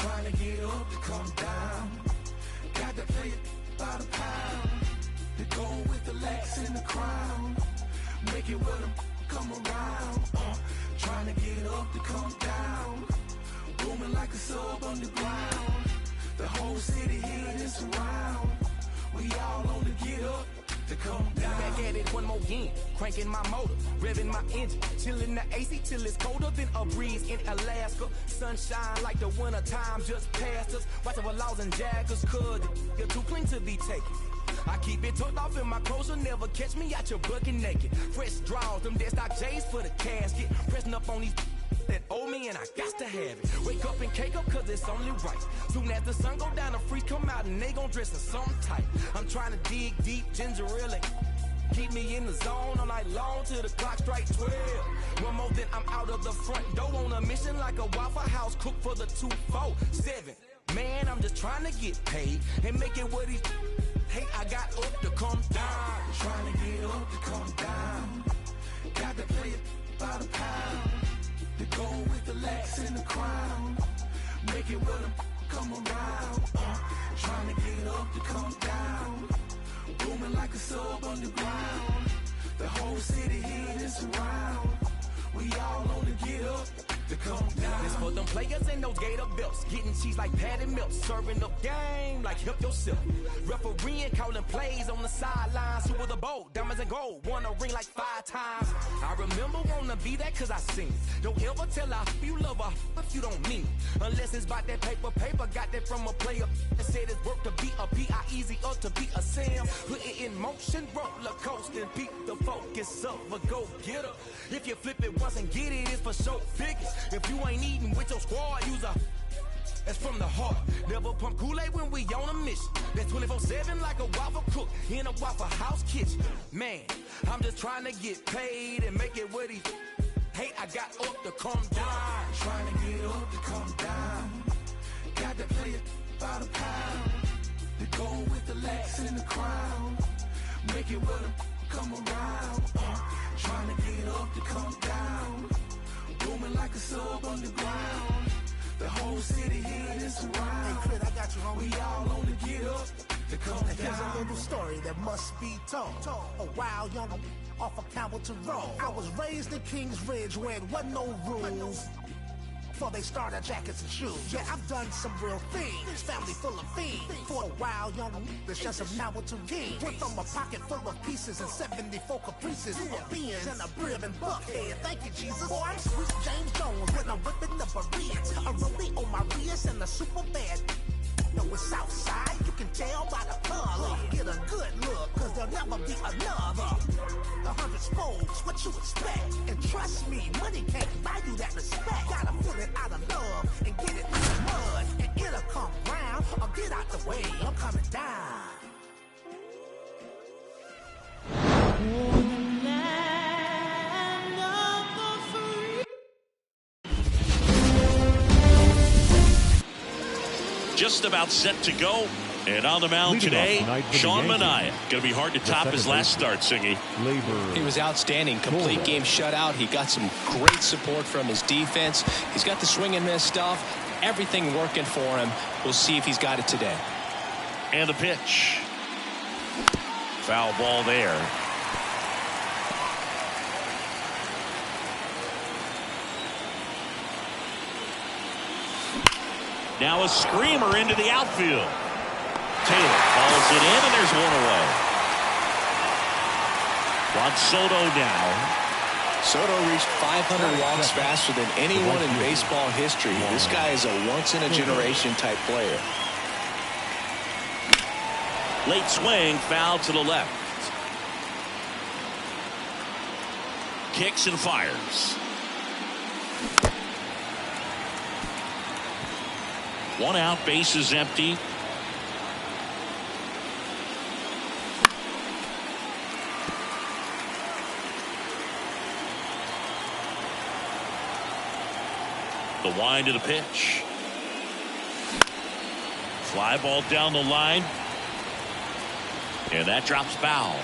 trying to get up to come down. Got to play it by the pound. To go with the lax in the crown. Make it with them come around. Trying to get up to come down. Booming like a sub underground. The whole city here is surround. We all on the get up to come down. Back at it one more again, cranking my motor, revving my engine, chilling the AC till it's colder than a breeze in Alaska. Sunshine like the winter time just passed us. Watching for laws and jackers, cause you're too clean to be taken. I keep it tucked off in my clothes, you'll never catch me out your bucket naked. Fresh draws, them dead stock J's for the casket. Pressing up on these that owe me and I got to have it. Wake up and cake up cause it's only right. Soon as the sun go down, the freaks come out and they gon' dress in something tight. I'm trying to dig deep, ginger ale. Keep me in the zone all night long till the clock strikes 12. One more then I'm out of the front door on a mission like a Waffle House cook for the 247. Man, I'm just trying to get paid and make it what he hate. I got up to come down. Trying to get up to come down. Got to play it by the pound. To go with the lax in the crown. Make it with them come around. Trying to get up to come down. Booming like a sub underground. The whole city here is around. We all on the get up to come down. This for them players in those gator belts, getting cheese like patty milk, serving up game like help yourself. Refereeing, calling plays on the sidelines. Who was the bold, diamonds and gold, won a ring like 5 times. I remember wanna be that cause I seen it. Don't ever tell her you love her if you don't mean it. Unless it's about that paper, got that from a player that said it's work to be a P.I. easy up to be a Sam. Put it in motion, roller coaster, and beat the focus of a go-getter. If you flip it once and get it, it's for show figures. If you ain't eating with your squad, use a that's from the heart. Never pump Kool-Aid when we on a mission. That's 24/7 like a waffle cook in a Waffle House kitchen. Man, I'm just trying to get paid and make it what he hate. I got up to come down. Trying to get up to come down. Got to play it by the pound. To go with the lax in the crown. Make it with them come around. Trying to get up to come down. Booming like a sub underground. The whole city here is around. Hey, Crit, I got you, homie. We all on the get up to come down. Here's a little story that must be told. A wild young off of Calverton Road. I was raised in Kings Ridge where it wasn't no rules. Before they started jackets and shoes. Yeah, I've done some real things. Family full of fiends. For a wild young that's just a Hamilton king. Went from a pocket full of pieces and 74 caprices. A beans and a brib and buckhead. Thank you, Jesus. Boy, I'm sweet James Jones when I'm whipping the Bereans. A rollie on my Rias and a super bad. No, it's outside, you can tell by the color. Get a good look, cause there'll never be another. 100 spokes, what you expect? And trust me, money can't buy you that respect. Gotta pull it out of love and get it out of mud. And it'll come round, or get out the way, I'm coming down. Just about set to go. And on the mound today, Sean Manaea. Going to be hard to top his last start, Singy. He was outstanding. Complete game shutout. He got some great support from his defense. He's got the swing and miss stuff. Everything working for him. We'll see if he's got it today. And the pitch. Foul ball there. Now a screamer into the outfield. Taylor calls it in, and there's one away. Juan Soto now. Soto reached 500 walks faster than anyone in baseball history. This guy is a once-in-a-generation type player. Late swing, foul to the left. Kicks and fires. One out, base is empty. The wind of the pitch. Fly ball down the line. And that drops foul.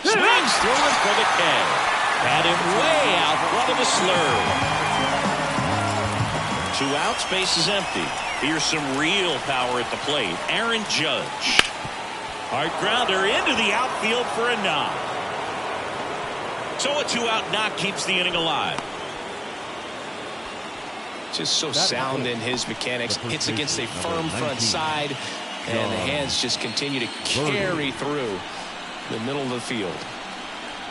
Swings through it for the K. Had him way out front of the slurve. 2 outs, base is empty. Here's some real power at the plate. Aaron Judge. Hard grounder into the outfield for a knock. So a 2-out knock keeps the inning alive. Just so sound in his mechanics. Hits against a firm front side, and the hands just continue to carry through the middle of the field.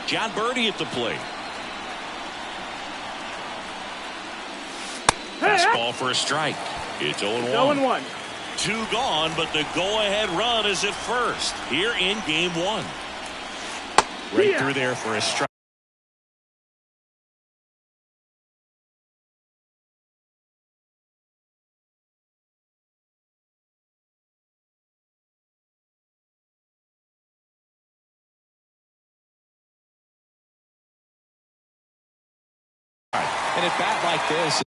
John Birdie at the plate. Fastball for a strike. It's 0-1. 2 gone, but the go-ahead run is at first here in game 1. Right through there for a strike. And at bat like this,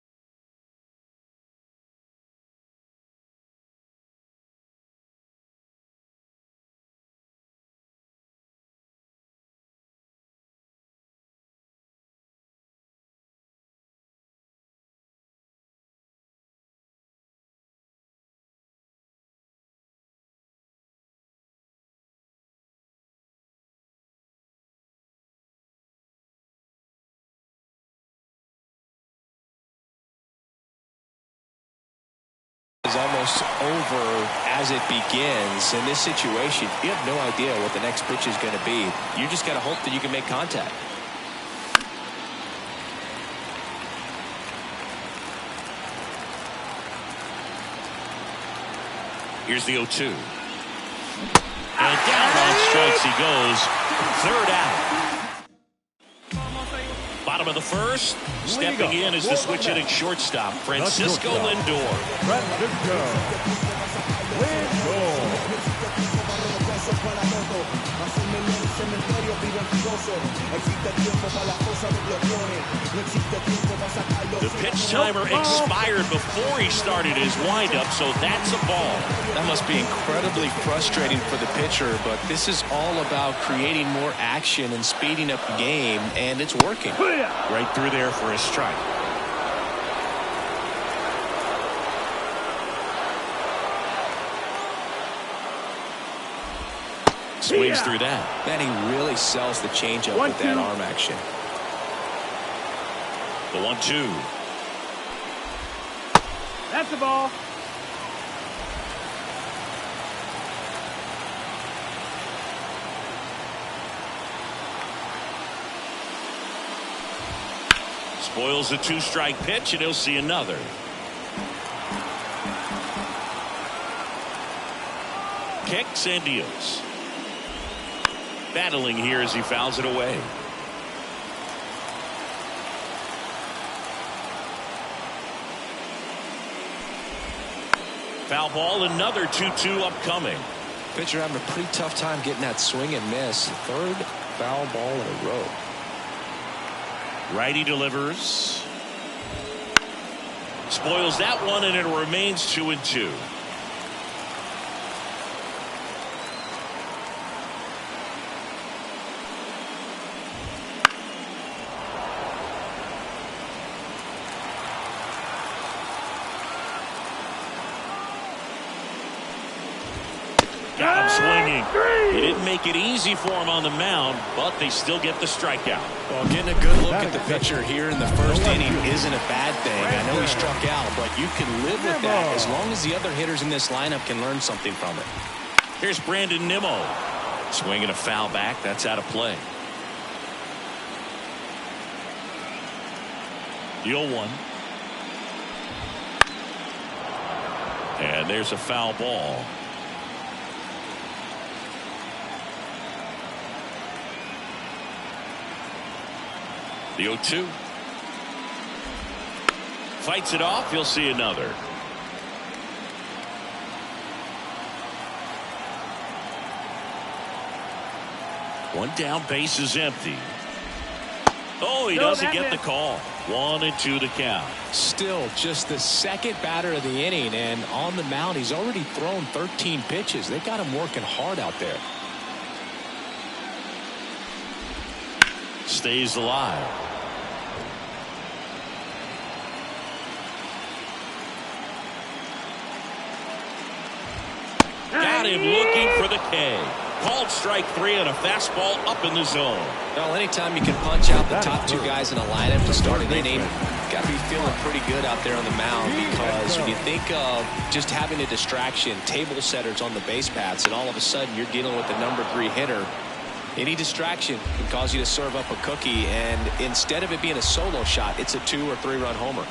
is almost over as it begins. In this situation, you have no idea what the next pitch is going to be. You just got to hope that you can make contact. Here's the 0-2. And down on strikes he goes. 3rd out. Bottom of the first. Stepping in is the switch hitting shortstop, Francisco Lindor. The pitch timer expired before he started his windup, so that's a ball. That must be incredibly frustrating for the pitcher, but this is all about creating more action and speeding up the game, and it's working. Right through there for a strike. Swings through that. Man, he really sells the changeup with that arm action. The 1-2. That's the ball. Spoils a 2-strike pitch, and he'll see another. Kicks and deals. Battling here as he fouls it away. Foul ball, another 2-2 upcoming. Pitcher having a pretty tough time getting that swing and miss. 3rd foul ball in a row. Righty delivers. Spoils that one, and it remains 2-2. Got him swinging. He didn't make it easy for him on the mound, but they still get the strikeout. Well, getting a good look at the pitcher here in the first inning isn't a bad thing. I know he struck out, but you can live with that as long as the other hitters in this lineup can learn something from it. Here's Brandon Nimmo. Swinging a foul back. That's out of play. The 0-1. And there's a foul ball. The 0-2. Fights it off. He'll see another. One down, base is empty. Oh, he doesn't get the call. 1-2 the count. Still just the second batter of the inning, and on the mound he's already thrown 13 pitches. They got him working hard out there. stays alive. Got him looking for the K. Called strike 3 and a fastball up in the zone. Well, anytime you can punch out the top two guys in a lineup to start an inning, got to be feeling pretty good out there on the mound, because when you think of just having a distraction, table setters on the base paths, and all of a sudden you're dealing with the number 3 hitter, any distraction can cause you to serve up a cookie, and instead of it being a solo shot, it's a 2 or 3 run homer.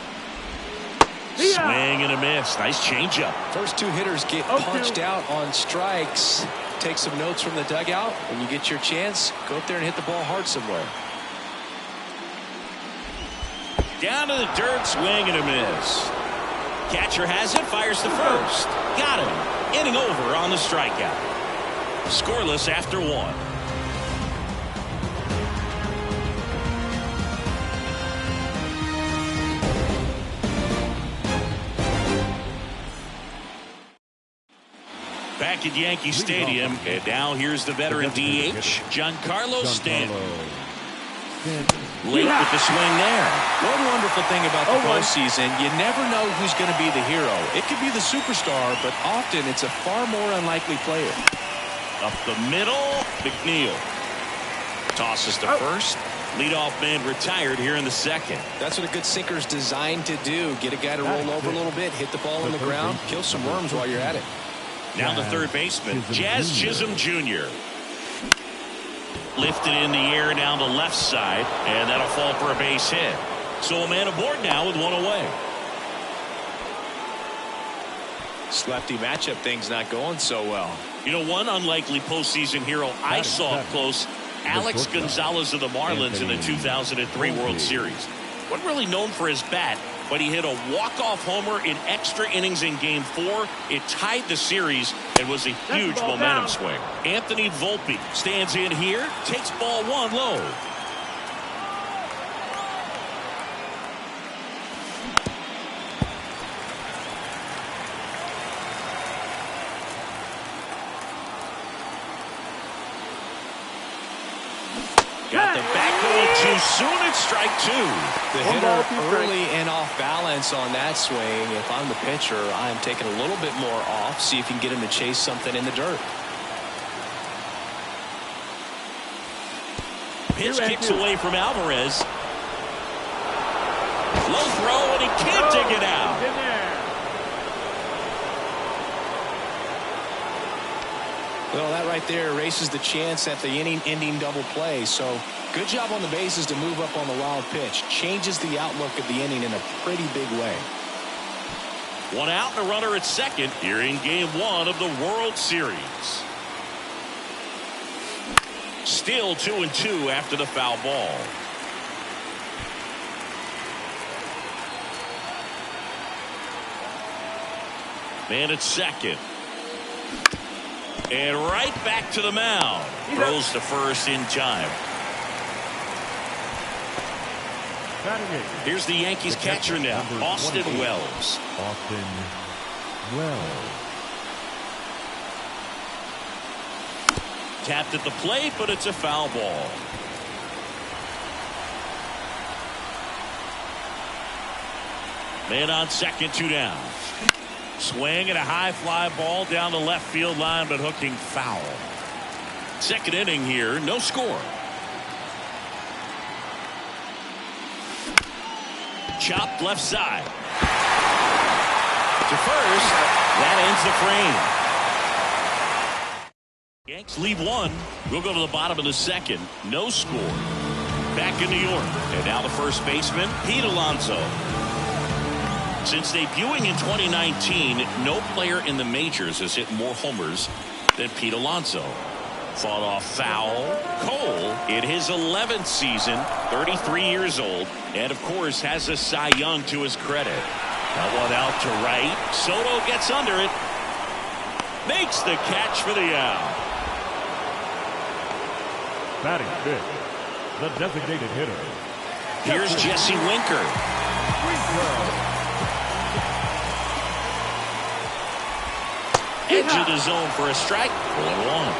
Swing and a miss. Nice changeup. First 2 hitters get punched out on strikes. Take some notes from the dugout. When you get your chance, go up there and hit the ball hard somewhere. Down to the dirt, swing and a miss. Catcher has it, fires the first. Got him. Inning over on the strikeout. Scoreless after 1. Back at Yankee Stadium, and now here's the veteran DH, Giancarlo Stanton. Late with the swing there. One wonderful thing about the postseason, you never know who's going to be the hero. It could be the superstar, but often it's a far more unlikely player. Up the middle, McNeil tosses to first. Leadoff man retired here in the second. That's what a good sinker's designed to do. Get a guy to roll over a little bit, hit the ball on the ground, kill some worms while you're at it. Now the third baseman, Jazz Chisholm Jr. Lifted in the air down the left side, and that'll fall for a base hit. So a man aboard now with 1 away. This lefty matchup thing's not going so well. You know, one unlikely postseason hero I saw up close, Alex Gonzalez of the Marlins in the 2003 World Series. Wasn't really known for his bat, but he hit a walk-off homer in extra innings in Game 4. It tied the series and was a huge momentum swing. Anthony Volpe stands in here, takes ball 1 low. Got the back going too soon. It's strike 2. The hitter early and off balance on that swing. If I'm the pitcher, I'm taking a little bit more off. See if you can get him to chase something in the dirt. Pitch kicks away from Alvarez. Low throw, and he can't dig it out. Well, that right there erases the chance at the inning-ending double play. So good job on the bases to move up on the wild pitch. Changes the outlook of the inning in a pretty big way. 1 out and a runner at second here in Game 1 of the World Series. Still 2-2 after the foul ball. Man at second. And right back to the mound. Throws to first in time. Here's the Yankees catcher now, Austin Wells. Austin Wells. Tapped at the plate, but it's a foul ball. Man on second, 2 down. Swing and a high fly ball down the left field line, but hooking foul. Second inning here, no score. Chopped left side. To first, that ends the frame. Yanks lead 1. We'll go to the bottom of the second. No score. Back in New York. And now the first baseman, Pete Alonso. Since debuting in 2019, no player in the majors has hit more homers than Pete Alonso. Fought off foul. Cole in his 11th season, 33 years old, and of course has a Cy Young to his credit. That one out to right. Soto gets under it. Makes the catch for the out. Batting fifth, the designated hitter. Here's Jesse Winker. Edge of the zone for a strike. 1-1.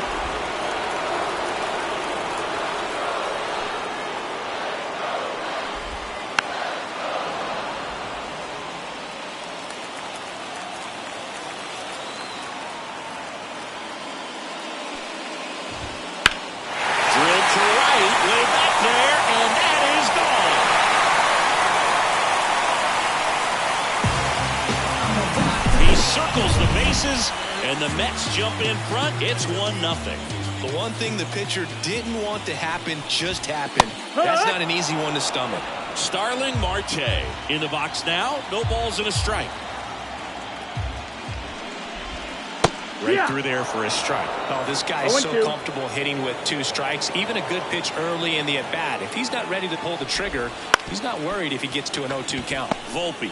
circles the bases, and the Mets jump in front. It's 1-0. The one thing the pitcher didn't want to happen just happened. That's not an easy one to stomach. Starling Marte in the box now. No balls and a strike. Right through there for a strike. Oh, this guy is so comfortable hitting with 2 strikes. Even a good pitch early in the at-bat. If he's not ready to pull the trigger, he's not worried if he gets to an 0-2 count. Volpe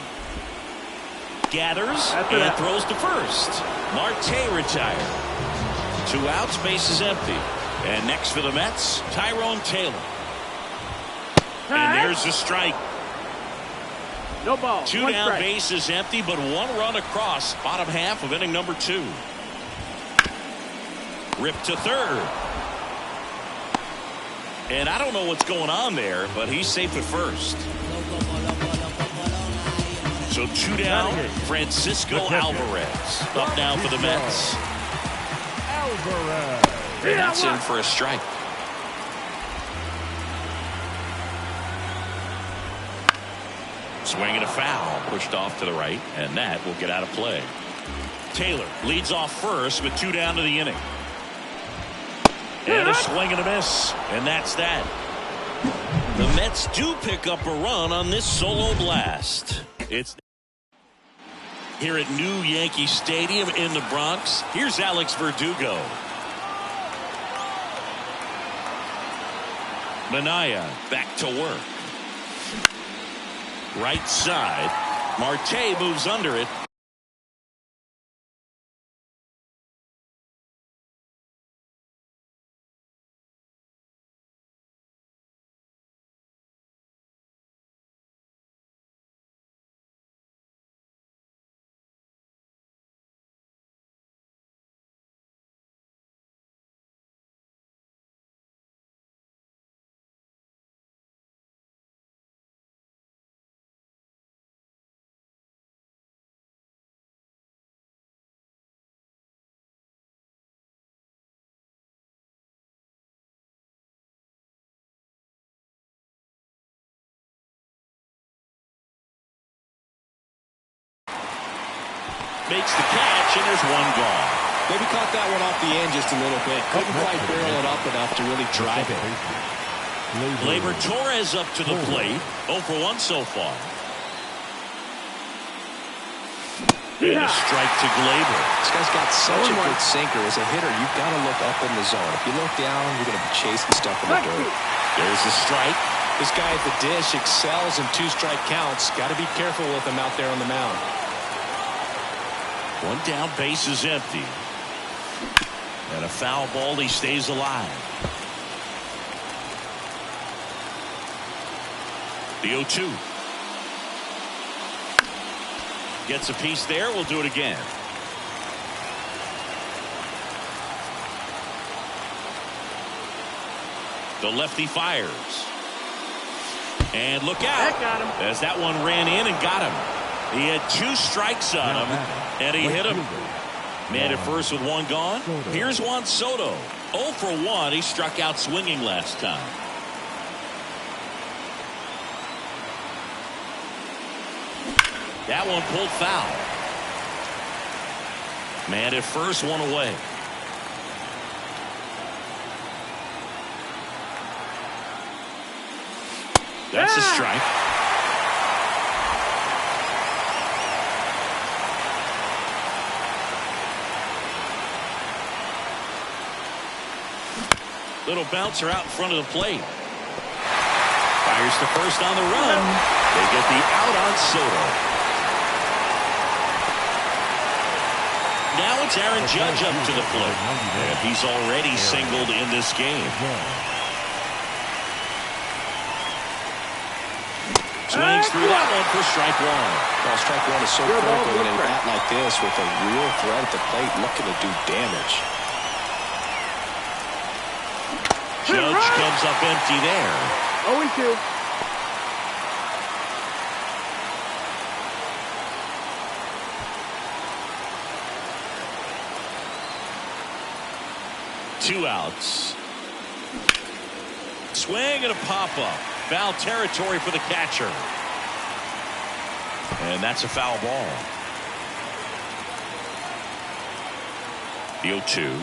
gathers and throws to first. Marte retired. 2 outs, bases empty. And next for the Mets, Tyrone Taylor. And there's the strike. No ball. 2 down, bases empty, but 1 run across. Bottom half of inning number 2. Ripped to third. And I don't know what's going on there, but he's safe at first. So 2 down, Francisco Alvarez. Up now for the Mets. Alvarez. And that's in for a strike. Swing and a foul. Pushed off to the right, and that will get out of play. Taylor leads off first with 2 down to the inning. And a swing and a miss. And that's that. The Mets do pick up a run on this solo blast. It's here at New Yankee Stadium in the Bronx. Here's Alex Verdugo. Minaya back to work. Right side. Marte moves under it. Makes the catch, and there's 1 gone. Maybe caught that one off the end just a little bit. Couldn't quite barrel it up enough to really drive it. Gleyber Torres up to the plate. 0 for 1 so far. And a strike to Gleyber. This guy's got such a good sinker. As a hitter, you've got to look up in the zone. If you look down, you're going to be chasing stuff in the dirt. There's the strike. This guy at the dish excels in 2-strike counts. Got to be careful with him out there on the mound. 1 down, base is empty. And a foul ball, he stays alive. The 0-2. Gets a piece there. We'll do it again. The lefty fires. And look out. As that one ran in and got him. He had 2 strikes on him, and he hit him. Man at first with 1 gone. Here's Juan Soto. 0 for 1. He struck out swinging last time. That one pulled foul. Man at first, 1 away. That's a strike. Little bouncer out in front of the plate. Fires to first on the run. They get the out on Soto. Now it's Aaron Judge up to the plate. And he's already singled in this game. Swings through that one for strike 1. Well, strike 1 is so critical in a bat like this with a real threat at the plate looking to do damage. Judge comes up empty there. 0-2. Two outs. Swing and a pop-up. Foul territory for the catcher. And that's a foul ball. The 0-2.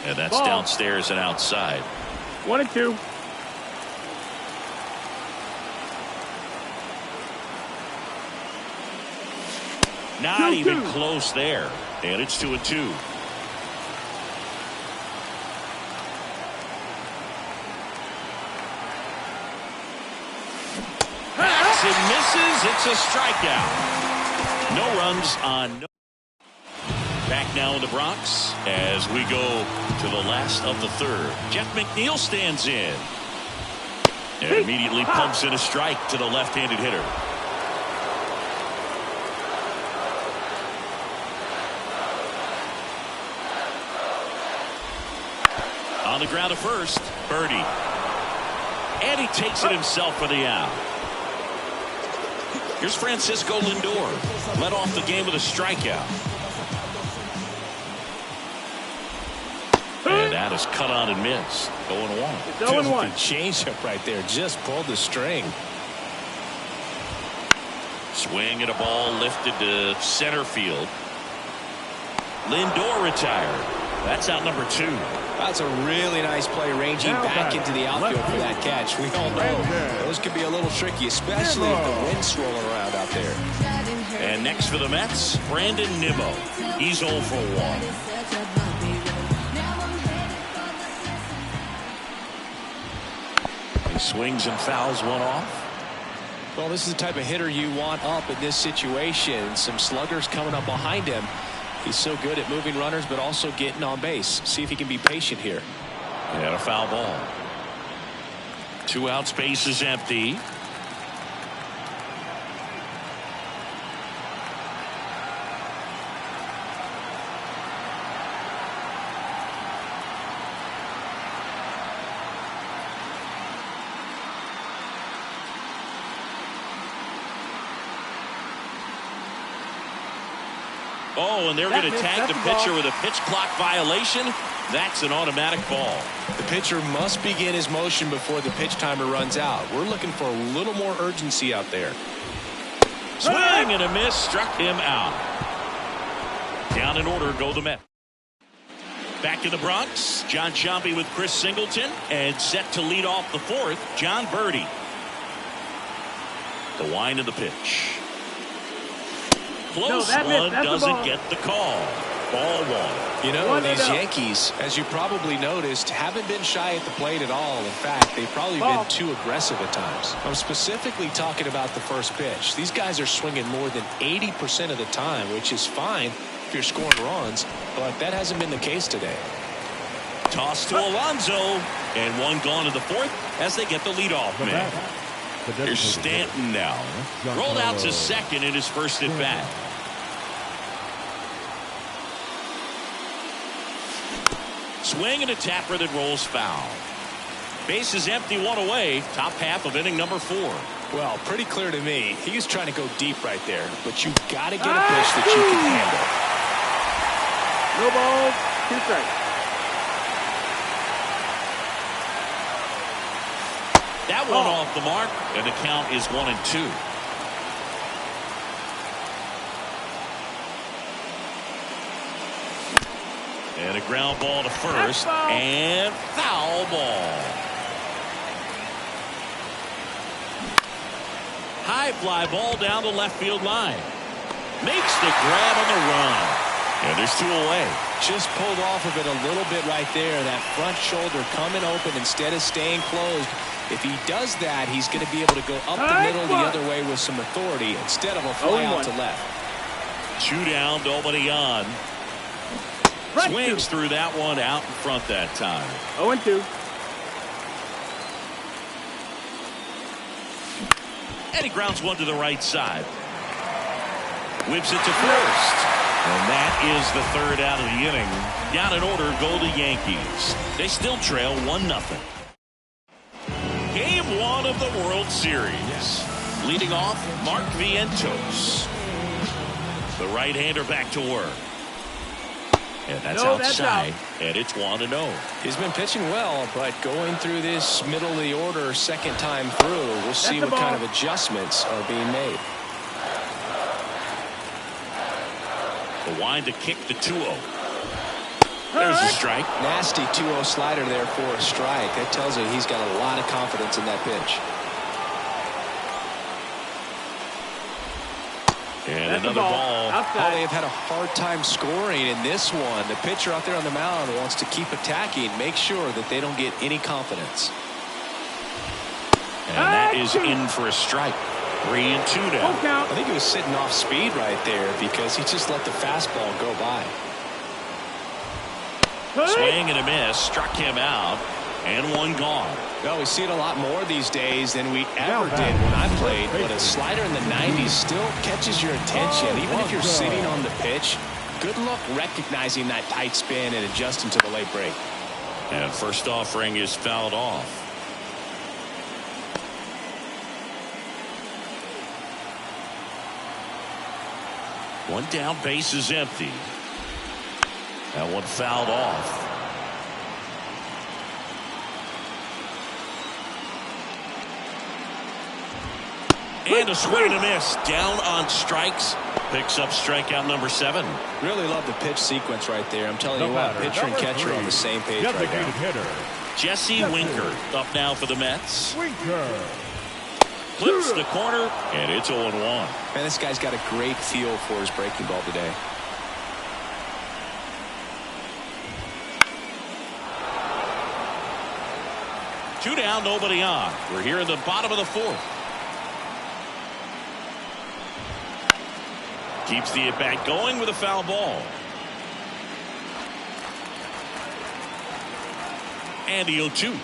And that's Ball. downstairs and outside. 1-2. Not 2-2. even close there. And it's 2-2. Backs and misses. It's a strikeout. No runs on no. Back now in the Bronx as we go to the last of the third. Jeff McNeil stands in. And immediately pumps in a strike to the left-handed hitter. On the ground to first, Birdie. And he takes it himself for the out. Here's Francisco Lindor. Led off the game with a strikeout. And that is cut on and missed. 0-1. It's 0-1. Changeup right there. Just pulled the string. Swing and a ball lifted to center field. Lindor retired. That's out number 2. That's a really nice play, ranging back into the outfield for that catch. We all know those could be a little tricky, especially if the wind's swirling around out there. And next for the Mets, Brandon Nimmo. He's 0 for 1. He swings and fouls one off. Well, this is the type of hitter you want up in this situation. Some sluggers coming up behind him. He's so good at moving runners, but also getting on base. See if he can be patient here. And a foul ball. 2 outs, base is empty. Oh, and they're going to tag the pitcher with a pitch clock violation. That's an automatic ball. The pitcher must begin his motion before the pitch timer runs out. We're looking for a little more urgency out there. Swing and a miss, struck him out. Down in order go the Mets. Back in the Bronx, John Sciambi with Chris Singleton, and set to lead off the fourth, John Birdie. The wind of the pitch. Close one, doesn't get the call. Ball 1. You know, these Yankees, as you probably noticed, haven't been shy at the plate at all. In fact, they've probably been too aggressive at times. I'm specifically talking about the first pitch. These guys are swinging more than 80% of the time, which is fine if you're scoring runs, but that hasn't been the case today. Toss to Alonso, and one gone in the fourth as they get the leadoff man. Here's Stanton now. Rolled out to second in his first at bat. Swing and a tapper that rolls foul. Base is empty, 1 away. Top half of inning number 4. Well, pretty clear to me. He was trying to go deep right there, but you got to get a pitch that you can handle. No balls, 2 strikes. That one off the mark, and the count is 1-2. And a ground ball to first, and foul ball. High fly ball down the left field line. Makes the grab on the run. And there's 2 away. Just pulled off of it a little bit right there. That front shoulder coming open instead of staying closed. If he does that, he's going to be able to go up the middle the other way with some authority instead of a fly out to left. 2 down, nobody on. Swings through that one out in front that time. 0-2. And he grounds one to the right side. Whips it to first. And that is the 3rd out of the inning. Down in order go the Yankees. They still trail 1-0. Game 1 of the World Series. Leading off, Mark Vientos. The right-hander back to work. And that's outside, and it's 1-0. He's been pitching well, but going through this middle of the order second time through, we'll see what kind of adjustments are being made. The wind to kick the 2-0. There's a strike. Nasty 2-0 slider there for a strike. That tells you he's got a lot of confidence in that pitch. And another ball. Oh, they've had a hard time scoring in this one. The pitcher out there on the mound wants to keep attacking, make sure that they don't get any confidence. And that is in for a strike. 3-2 now. I think he was sitting off speed right there because he just let the fastball go by. Swing and a miss. Struck him out. And one gone. Well, we see it a lot more these days than we ever did when I played, but a slider in the 90s still catches your attention. Even if you're sitting on the pitch, good luck recognizing that tight spin and adjusting to the late break. And first offering is fouled off. One down, base is empty. That one fouled off. And a swing and a miss. Down on strikes. Picks up strikeout number 7. Really love the pitch sequence right there. I'm telling you what, pitcher and catcher on the same page right now. Hitter. Jesse Winker up now for the Mets. Winker. Flips the corner, and it's 0-1. Man, this guy's got a great feel for his breaking ball today. Two down, nobody on. We're here in the bottom of the 4th. Keeps the at-bat going with a foul ball. And the 0-2.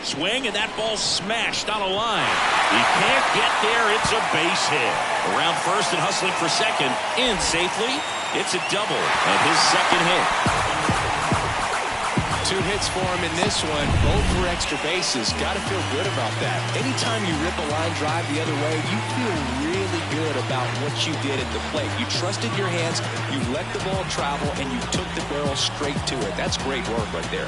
Swing, and that ball smashed on a line. He can't get there. It's a base hit. Around first and hustling for second. In safely. It's a double and his second hit. 2 hits for him in this one, both for extra bases. Got to feel good about that. Anytime you rip a line drive the other way, you feel really good about what you did at the plate. You trusted your hands, you let the ball travel, and you took the barrel straight to it. That's great work right there.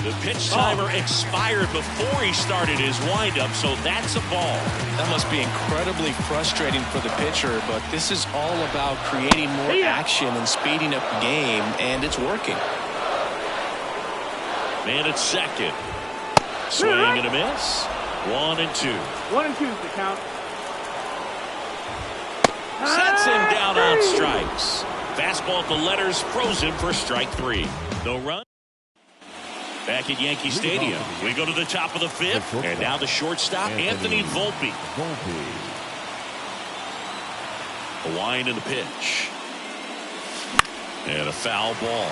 The pitch timer expired before he started his windup, so that's a ball. That must be incredibly frustrating for the pitcher, but this is all about creating more action and speeding up the game, and it's working. Man at second. Swing and a miss. 1-2. 1-2 is the count. Sets him down on strikes. Fastball at the letters, frozen for strike 3. No run. Back at Yankee Stadium, we go to the top of the 5th, and now the shortstop, Anthony Volpe. A wind in the pitch. And a foul ball.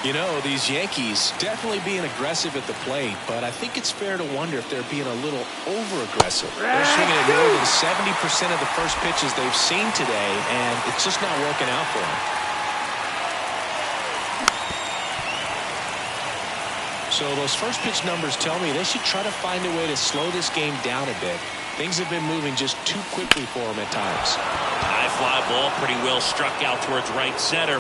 You know, these Yankees definitely being aggressive at the plate, but I think it's fair to wonder if they're being a little over-aggressive. They're swinging at more than 70% of the first pitches they've seen today, and it's just not working out for them. So those first pitch numbers tell me they should try to find a way to slow this game down a bit. Things have been moving just too quickly for them at times. High fly ball, pretty well struck out towards right center.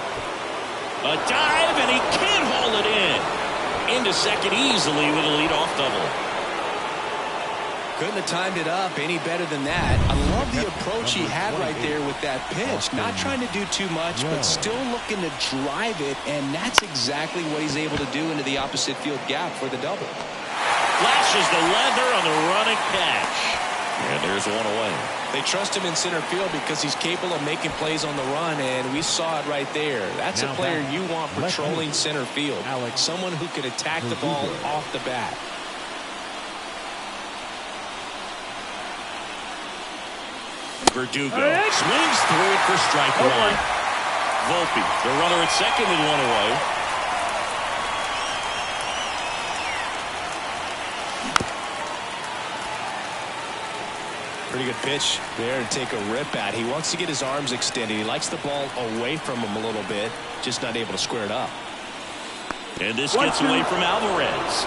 A dive, and he can't haul it in. Into second easily with a leadoff double. Couldn't have timed it up any better than that. I love the approach he had right there with that pitch. Not trying to do too much, but still looking to drive it, and that's exactly what he's able to do into the opposite field gap for the double. Flashes the leather on the running catch. And there's one away. They trust him in center field because he's capable of making plays on the run, and we saw it right there. That's a player you want patrolling center field. Someone who can attack the ball off the bat. Verdugo swings through it for strike 1. Volpe, the runner at second, and one away. Pretty good pitch there to take a rip at. He wants to get his arms extended. He likes the ball away from him a little bit, just not able to square it up. And this gets away from Alvarez.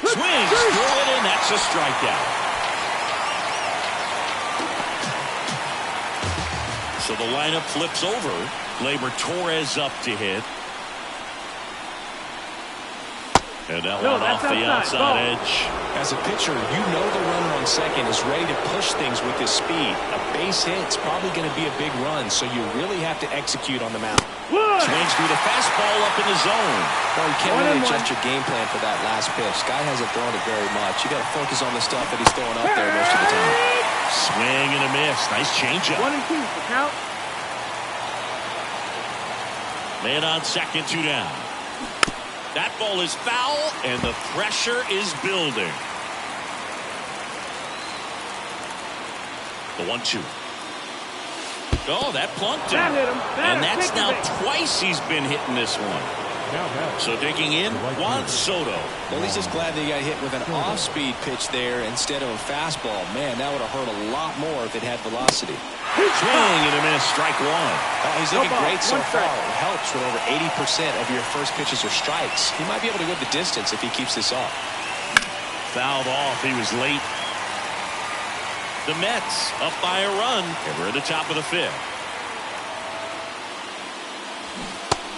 Swings through it, and that's a strikeout. So the lineup flips over. Gleyber Torres up to hit. And that one off the outside edge. As a pitcher, you know the runner on second is ready to push things with his speed. A base hit's probably going to be a big run, so you really have to execute on the mound. Swings through the fastball up in the zone. Well, you can't really adjust your game plan for that last pitch. Guy hasn't thrown it very much. You got to focus on the stuff that he's throwing up there most of the time. Swing and a miss. Nice changeup. 1 and 2 for count. Man on second, 2 down. That ball is foul, and the pressure is building. The 1-2. Oh, that plunked him. That hit him. And that's now twice he's been hitting this one. So digging in, Juan Soto. Well, he's just glad that he got hit with an off-speed pitch there instead of a fastball. Man, that would have hurt a lot more if it had velocity. Swing and a miss, strike 1. Oh, he's looking great so far. It helps when over 80% of your first pitches are strikes. He might be able to go the distance if he keeps this up. Fouled off. He was late. The Mets up by a run, and we're at the top of the 5th.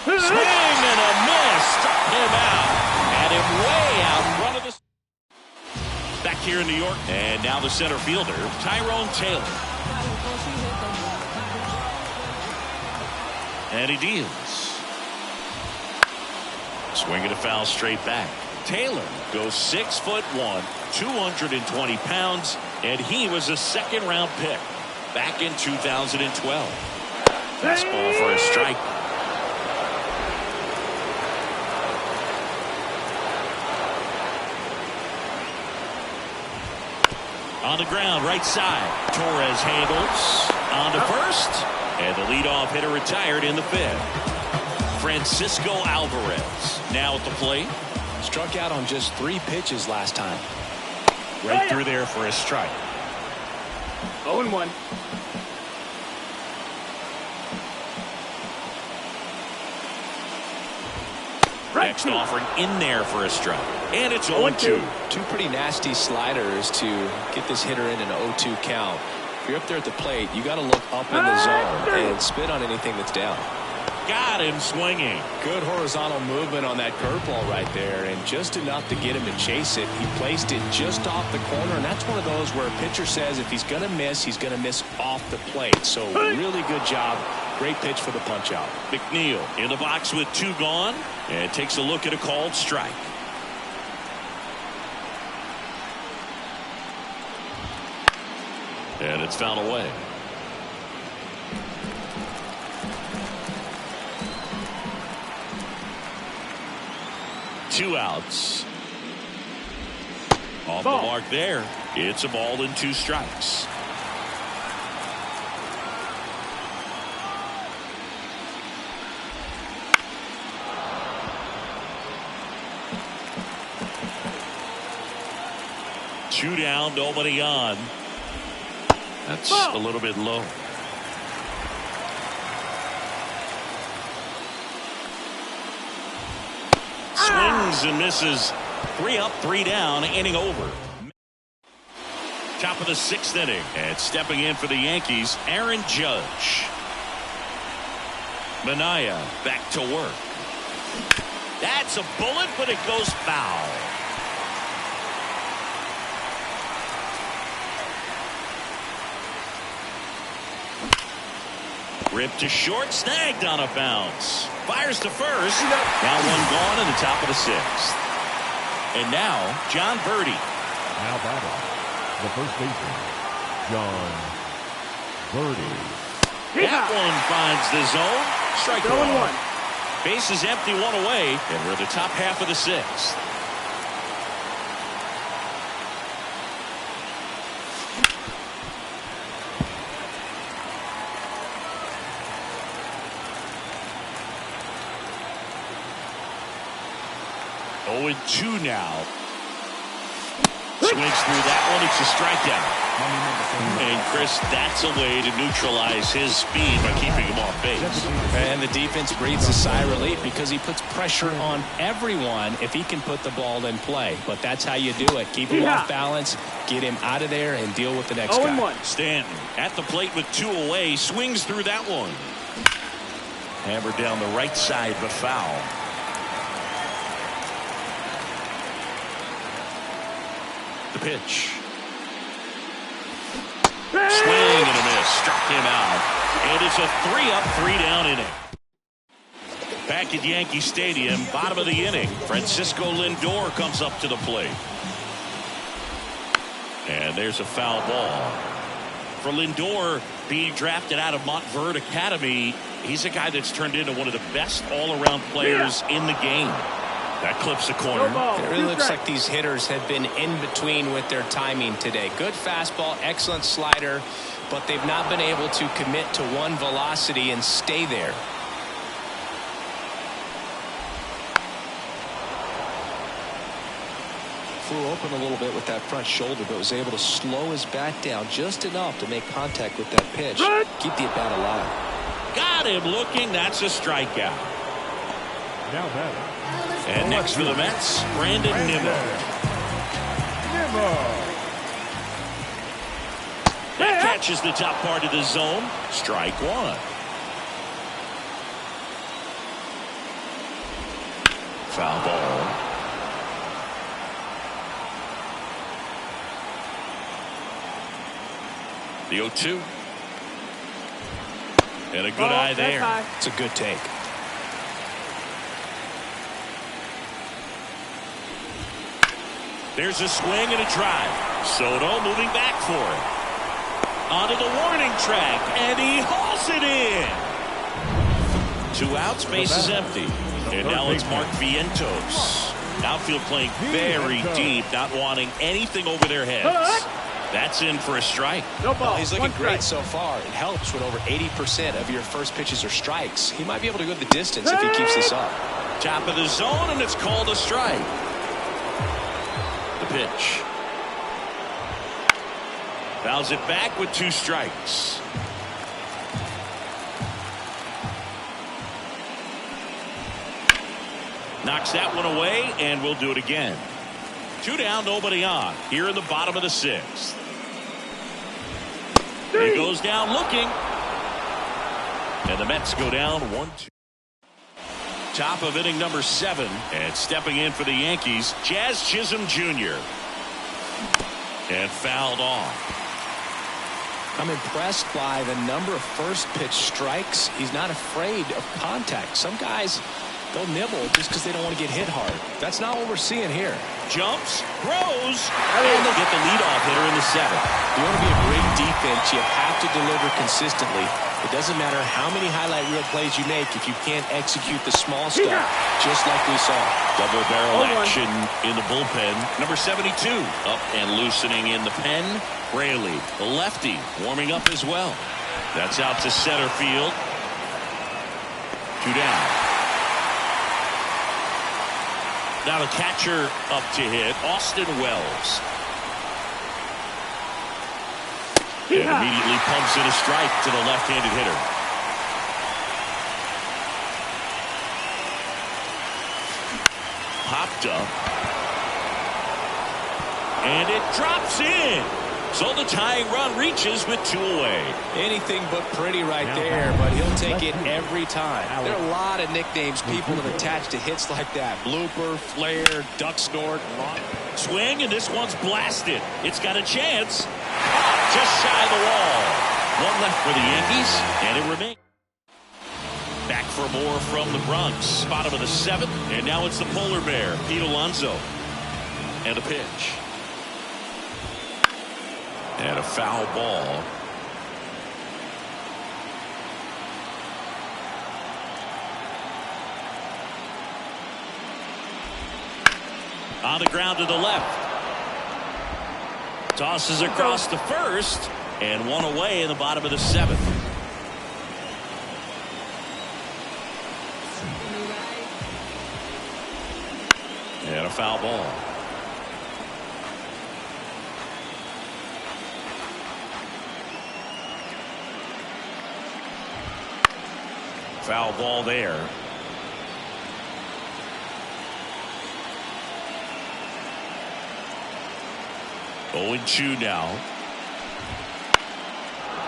Swing and a miss. Struck him out. Had him way out in front of the... Back here in New York, and now the center fielder, Tyrone Taylor. And he deals. Swinging a foul straight back. Taylor goes 6'1", 220 pounds, and he was a second-round pick back in 2012. Fastball for a strike. On the ground, right side. Torres handles on to first, and the leadoff hitter retired in the 5th. Francisco Alvarez now at the plate. Struck out on just 3 pitches last time. Right through there for a strike. 0-1. Next offering in there for a strike. And it's 0-2. 2 pretty nasty sliders to get this hitter in an 0-2 count. If you're up there at the plate, you got to look up in the zone and spit on anything that's down. Got him swinging. Good horizontal movement on that curveball right there, and just enough to get him to chase it. He placed it just off the corner, and that's one of those where a pitcher says if he's going to miss, he's going to miss off the plate. So really good job. Great pitch for the punch out. McNeil in the box with 2 gone, and takes a look at a called strike. And it's fouled away. Two outs. Off the mark there. It's a ball and 2 strikes. Two down, nobody on. That's a little bit low. Swings and misses. 3 up, 3 down, inning over. Top of the 6th inning. And stepping in for the Yankees, Aaron Judge. Minaya back to work. That's a bullet, but it goes foul. Ripped to short, snagged on a bounce. Fires to first. Now 1 gone in the top of the 6th. And now, John Birdie. Now batting, the first baseman, John Birdie. That one finds the zone. Strike 1. Base is empty, 1 away, and we're at the top half of the 6th. Oh, 2 now. Swings through that one. It's a strikeout. And Chris, that's a way to neutralize his speed by keeping him off base. And the defense breathes a sigh of relief because he puts pressure on everyone if he can put the ball in play. But that's how you do it. Keep him off balance, get him out of there, and deal with the next guy. Stanton at the plate with 2 away. Swings through that one. Hammered down the right side, but foul. The pitch. Swing and a miss. Struck him out. And it's a 3-up, 3-down inning. Back at Yankee Stadium, bottom of the inning, Francisco Lindor comes up to the plate. And there's a foul ball. For Lindor, being drafted out of Montverde Academy, he's a guy that's turned into one of the best all-around players in the game. That clips the corner. It really looks like these hitters have been in between with their timing today. Good fastball, excellent slider, but they've not been able to commit to one velocity and stay there. Flew open a little bit with that front shoulder, but was able to slow his bat down just enough to make contact with that pitch. Keep the at-bat alive. Got him looking. That's a strikeout. Now batting. And next for the Mets, Brandon Nimmo. That catches the top part of the zone. Strike one. Foul ball. The 0-2. And a good eye there. It's a good take. There's a swing and a drive. Soto moving back for it. Onto the warning track, and he hauls it in. 2 outs, base is empty. And now it's Mark Vientos. Outfield playing very deep, not wanting anything over their heads. That's in for a strike. Well, he's looking great so far. It helps when over 80% of your first pitches are strikes. He might be able to go the distance if he keeps this up. Top of the zone, and it's called a strike. The pitch. Fouls it back with 2 strikes. Knocks that one away, and we'll do it again. 2 down, nobody on. Here in the bottom of the 6th. He goes down looking. And the Mets go down 1-2. Top of inning number 7. And stepping in for the Yankees, Jazz Chisholm Jr. And fouled off. I'm impressed by the number of first pitch strikes. He's not afraid of contact. Some guys, they'll nibble just because they don't want to get hit hard. That's not what we're seeing here. Jumps, throws, and they'll get the leadoff hitter in the 7th. You want to be a great defense, you have to deliver consistently. It doesn't matter how many highlight reel plays you make if you can't execute the small stuff, just like we saw. Double barrel action in the bullpen. Number 72 up and loosening in the pen. Raley, the lefty, warming up as well. That's out to center field. 2 down. Now the catcher up to hit, Austin Wells. And immediately pumps in a strike to the left-handed hitter. Popped up. And it drops in. So the tying run reaches with 2 away. Anything but pretty right there, but he'll take it every time. There are a lot of nicknames people have attached to hits like that. Blooper, flare, duck snort. Swing, and this one's blasted. It's got a chance. Just shy of the wall. 1 left for the Yankees, and it remains. Back for more from the Bronx. Bottom of the 7th, and now it's the polar bear, Pete Alonso. And a pitch. And a foul ball. On the ground to the left. Tosses across the first, and 1 away in the bottom of the 7th. And a foul ball. Foul ball there. Oh, and 2 now.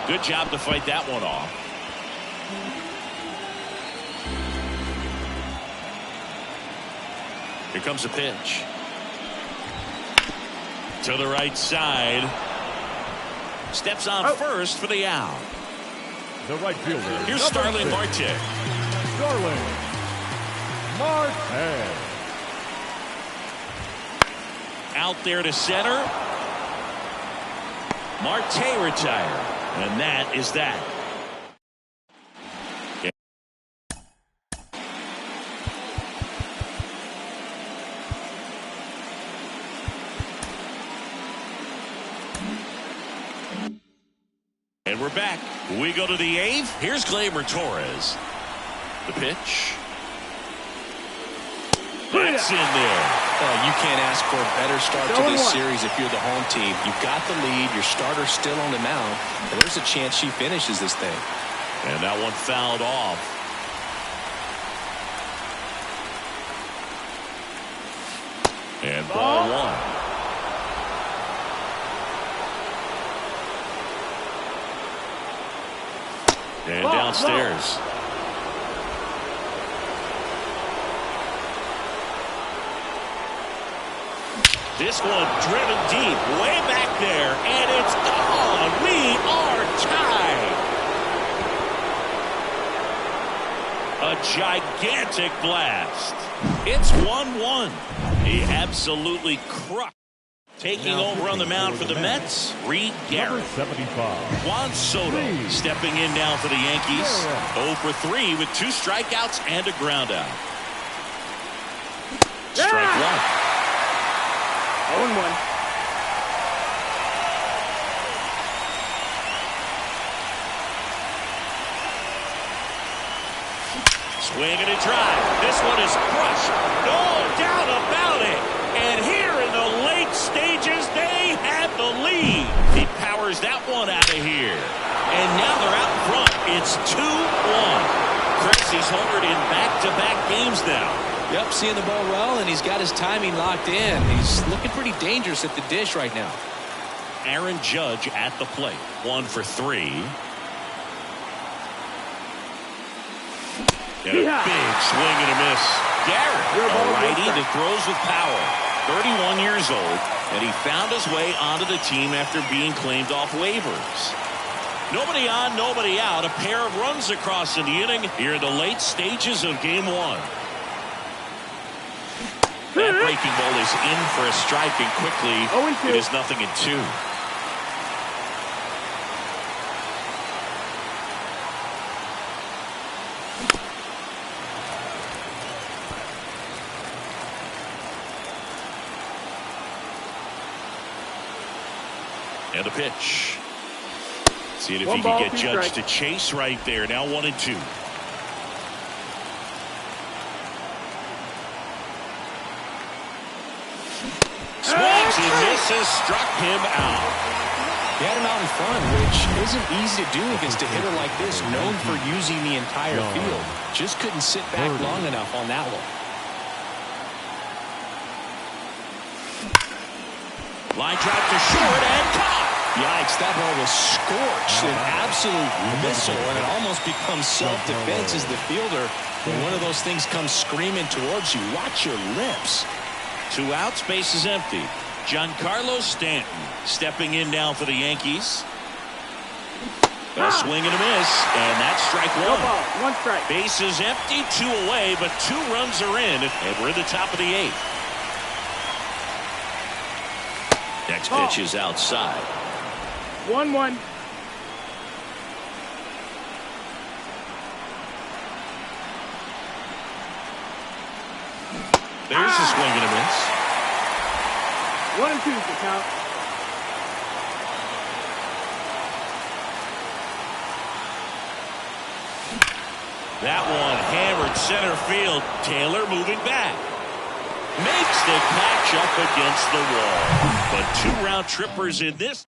Good job to fight that one off. Here comes a pitch. To the right side. Steps on first for the out. The right fielder. Here's Starling Marte. Starling Marte. Out there to center. Marte retired. And that is that. And we're back. We go to the 8th. Here's Gleyber Torres. The pitch. That's in there. You can't ask for a better start to this series if you're the home team. You've got the lead. Your starter's still on the mound. And there's a chance she finishes this thing. And that one fouled off. And ball one. And downstairs. This one driven deep, way back there, and it's gone. We are tied. A gigantic blast. It's 1-1. He absolutely crushed. Taking over on the mound for the Mets, Reed Garrett. 75. Juan Soto stepping in now for the Yankees. 0 for 3 with 2 strikeouts and a groundout. Strike one. 0-1. Swing and a drive. This one is crushed. No doubt about it. And here in the late stages, they have the lead. He powers that one out of here. And now they're out in front. It's 2-1. Cressy's homered in back-to-back games now. Yep, seeing the ball well, and he's got his timing locked in. He's looking pretty dangerous at the dish right now. Aaron Judge at the plate. 1 for 3. And a big swing and a miss. Garrett, a righty that throws with power. 31 years old, and he found his way onto the team after being claimed off waivers. Nobody on, nobody out. A pair of runs across in the inning here in the late stages of game 1. That breaking ball is in for a strike, and quickly it is 0-2. And a pitch. Seeing if he can get Judge to chase right there. Now 1-2. Swings and misses, struck him out. He had him out in front, which isn't easy to do against a hitter like this, known for using the entire field. Just couldn't sit back long enough on that one. Line drive to short and caught. Yikes, that ball was scorched, an absolute missile, and it almost becomes self-defense as the fielder. When one of those things comes screaming towards you, watch your lips. 2 outs, base is empty. Giancarlo Stanton stepping in now for the Yankees. A swing and a miss, and that's strike 1. No ball, 1 strike. Base is empty, 2 away, but 2 runs are in, and we're at the top of the 8th. Next pitch is outside. 1-1. There's a swing and a miss. 1-2 is the count. That one hammered center field. Taylor moving back. Makes the catch up against the wall. But 2 round trippers in this.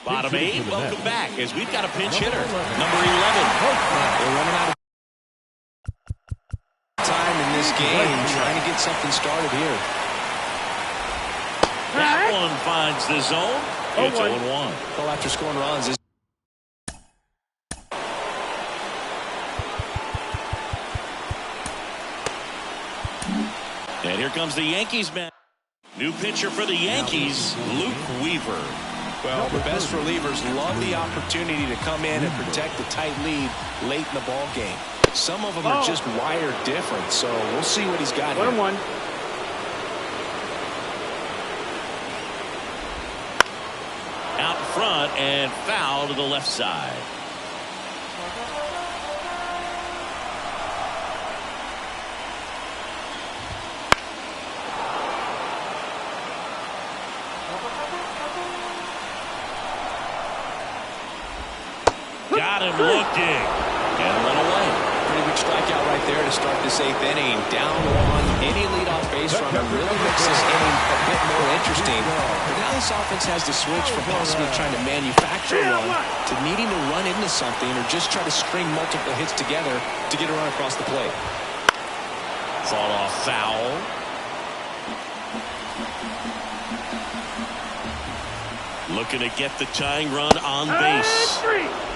Bottom 8, welcome back as we've got a pinch hitter. Number 11. They're running out of time in this game, trying to get something started here. That one finds the zone. It's 0-1. Well, after scoring runs, And here comes the Yankees man. New pitcher for the Yankees, Luke Weaver. Well, the best relievers love the opportunity to come in and protect the tight lead late in the ball game. Some of them are just wired different, so we'll see what he's got here. 1-1. Out in front and foul to the left side. Got him looking. And run away. Pretty big strikeout right there to start this 8th inning. Down one. Any leadoff base runner really makes this inning a bit more interesting. But now this offense has to switch from possibly trying to manufacture a run to needing to run into something or just try to string multiple hits together to get a run across the plate. Fought off foul. Looking to get the tying run on base.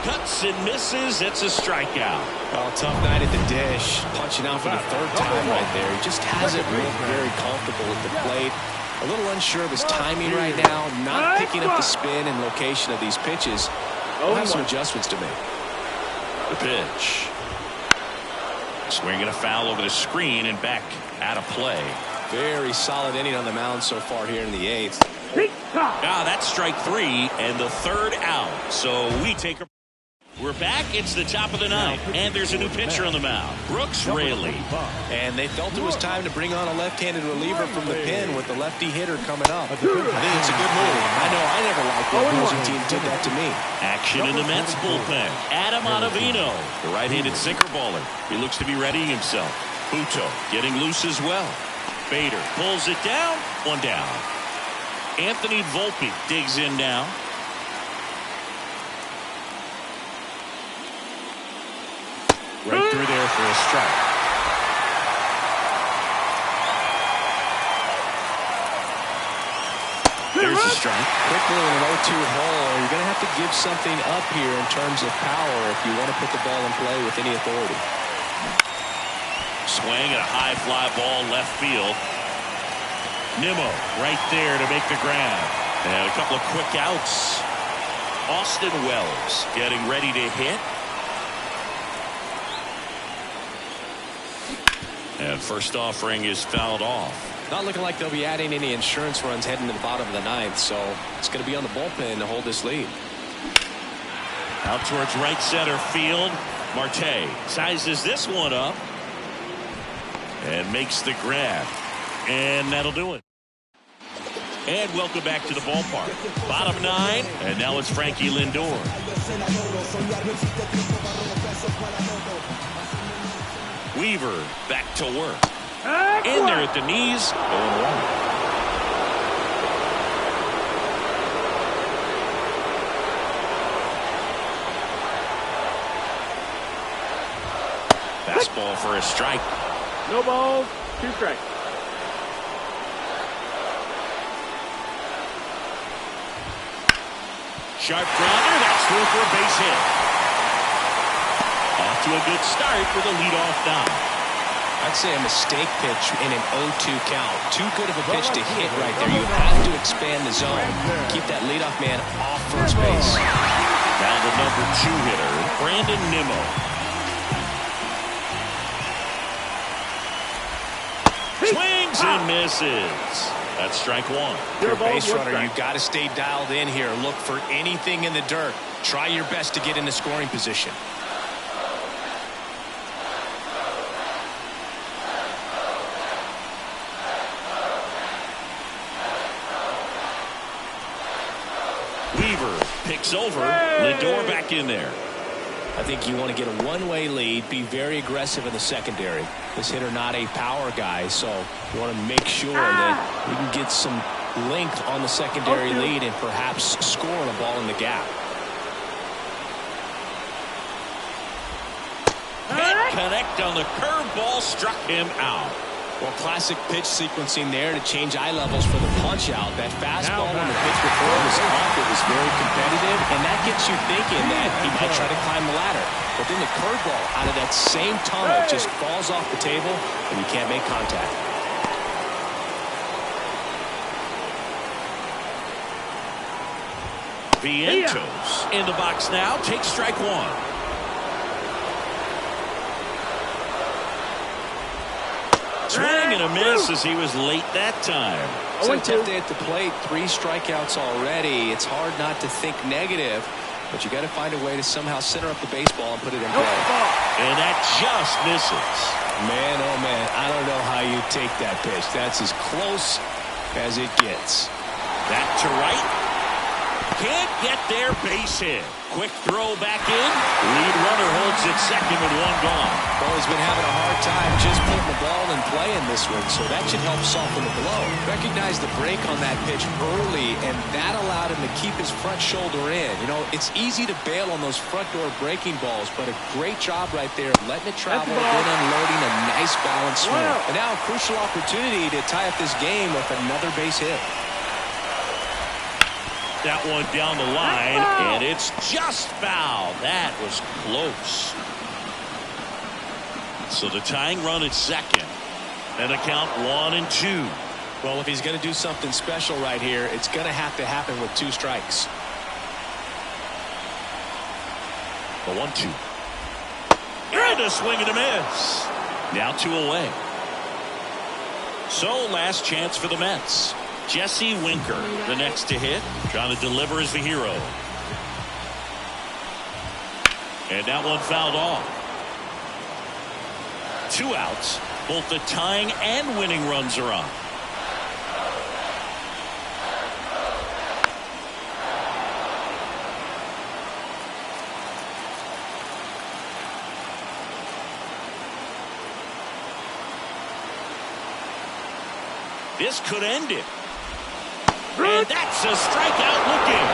Cuts and misses. It's a strikeout. Well, tough night at the dish. Punching out for the 3rd time right there. He just hasn't looked very comfortable at the plate. A little unsure of his timing right now. Not picking up the spin and location of these pitches. We'll have some adjustments to make. The pitch. Swinging a foul over the screen and back out of play. Very solid inning on the mound so far here in the 8th. That's strike 3 and the 3rd out. So we take a... We're back. It's the top of the 9th, and there's a new pitcher on the mound, Brooks Raley. And they felt it was time to bring on a left-handed reliever from the pen with the lefty hitter coming up. I think it's a good move. I know I never liked when opposing teams did that to me. Action in the Mets bullpen. Adam Ottavino, the right-handed sinker baller. He looks to be readying himself. Buto getting loose as well. Bader pulls it down. 1 down. Anthony Volpe digs in now. Right through there for a strike. There's a strike. Quickly in an 0-2 hole, you're going to have to give something up here in terms of power if you want to put the ball in play with any authority. Swing at a high fly ball left field. Nimmo right there to make the grab. And a couple of quick outs. Austin Wells getting ready to hit. And first offering is fouled off. Not looking like they'll be adding any insurance runs heading to the bottom of the 9th, so it's going to be on the bullpen to hold this lead. Out towards right center field. Marte sizes this one up and makes the grab. And that'll do it. And welcome back to the ballpark. Bottom 9, and now it's Frankie Lindor. Weaver back to work. In there at the knees. 0-1. Fastball for a strike. No balls, 2 strikes. Sharp grounder. That's through for a base hit. Off to a good start with a leadoff down. I'd say a mistake pitch in an 0-2 count. Too good of a pitch to hit right there. You have to expand the zone. Keep that leadoff man off first base. Now the number 2 hitter, Brandon Nimmo. Swings and misses. That's strike 1. You're a base runner. You've got to stay dialed in here. Look for anything in the dirt. Try your best to get in the scoring position. Weaver picks over. Lindor back in there. I think you want to get a one-way lead, be very aggressive in the secondary. This hitter not a power guy, so you want to make sure that you can get some length on the secondary lead and perhaps score on a ball in the gap. Can't connect on the curveball, struck him out. Well, classic pitch sequencing there to change eye levels for the punch out. That fastball when the pitch before was up, it was very competitive, and that gets you thinking that he might try to climb the ladder. But then the curveball out of that same tunnel just falls off the table, and you can't make contact. Vientos in the box now. Takes strike one. Swing and a miss as he was late that time. So tough day at the plate. 3 strikeouts already. It's hard not to think negative, but you got to find a way to somehow center up the baseball and put it in play. And that just misses. Man, oh man, I don't know how you take that pitch. That's as close as it gets. Back to right. Can't get there. Base hit. Quick throw back in. Lead runner holds at second with 1 gone. Well, he's been having a hard time just putting the ball in play in this one, so that should help soften the blow. Recognize the break on that pitch early, and that allowed him to keep his front shoulder in. You know, it's easy to bail on those front door breaking balls, but a great job right there, letting it travel, then unloading a nice balanced swing. Wow. And now a crucial opportunity to tie up this game with another base hit. That one down the line, and it's just foul. That was close. So the tying run at second, and a count 1-2. Well, if he's going to do something special right here, it's going to have to happen with 2 strikes. The 1-2. And a swing and a miss. Now 2 away. So last chance for the Mets. Jesse Winker, the next to hit, trying to deliver as the hero. And that one fouled off. 2 outs. Both the tying and winning runs are on. This could end it. And that's a strikeout looking.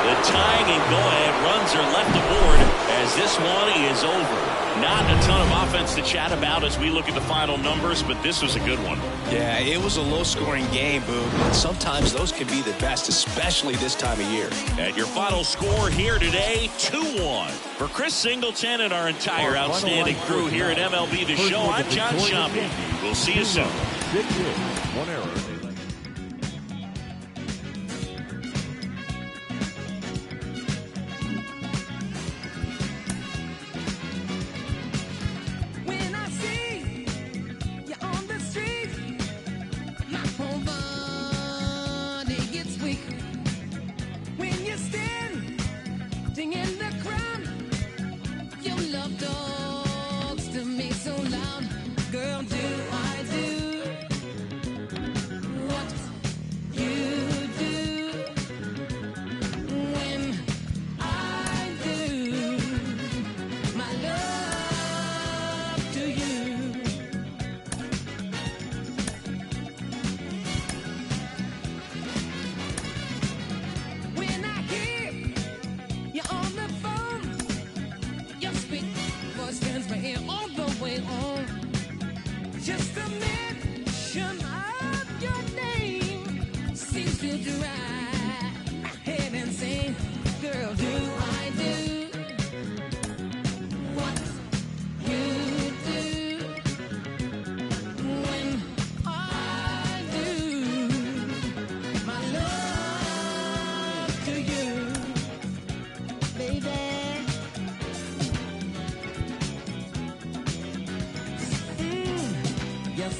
The tying and go-ahead runs are left aboard as this one is over. Not a ton of offense to chat about as we look at the final numbers, but this was a good one. Yeah, it was a low-scoring game, Boog, but sometimes those can be the best, especially this time of year. And your final score here today, 2-1. For Chris Singleton and our entire outstanding crew here at MLB The Show, I'm John Sciambi. We'll see you soon. 6 hits, 1 error.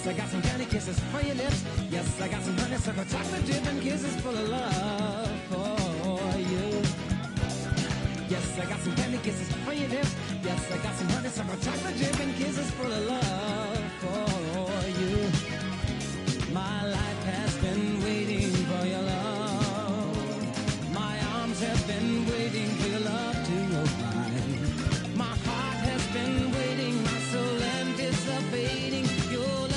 I got some candy kisses for your lips. Yes, I got some honeysuckle chocolate dip and kisses full of love for you. Yes, I got some candy kisses for your lips. Yes, I got some honeysuckle chocolate dip and kisses full of love for you. My life has been waiting for your love. My arms have been waiting for your love to arrive. My heart has been waiting, my soul anticipating your love.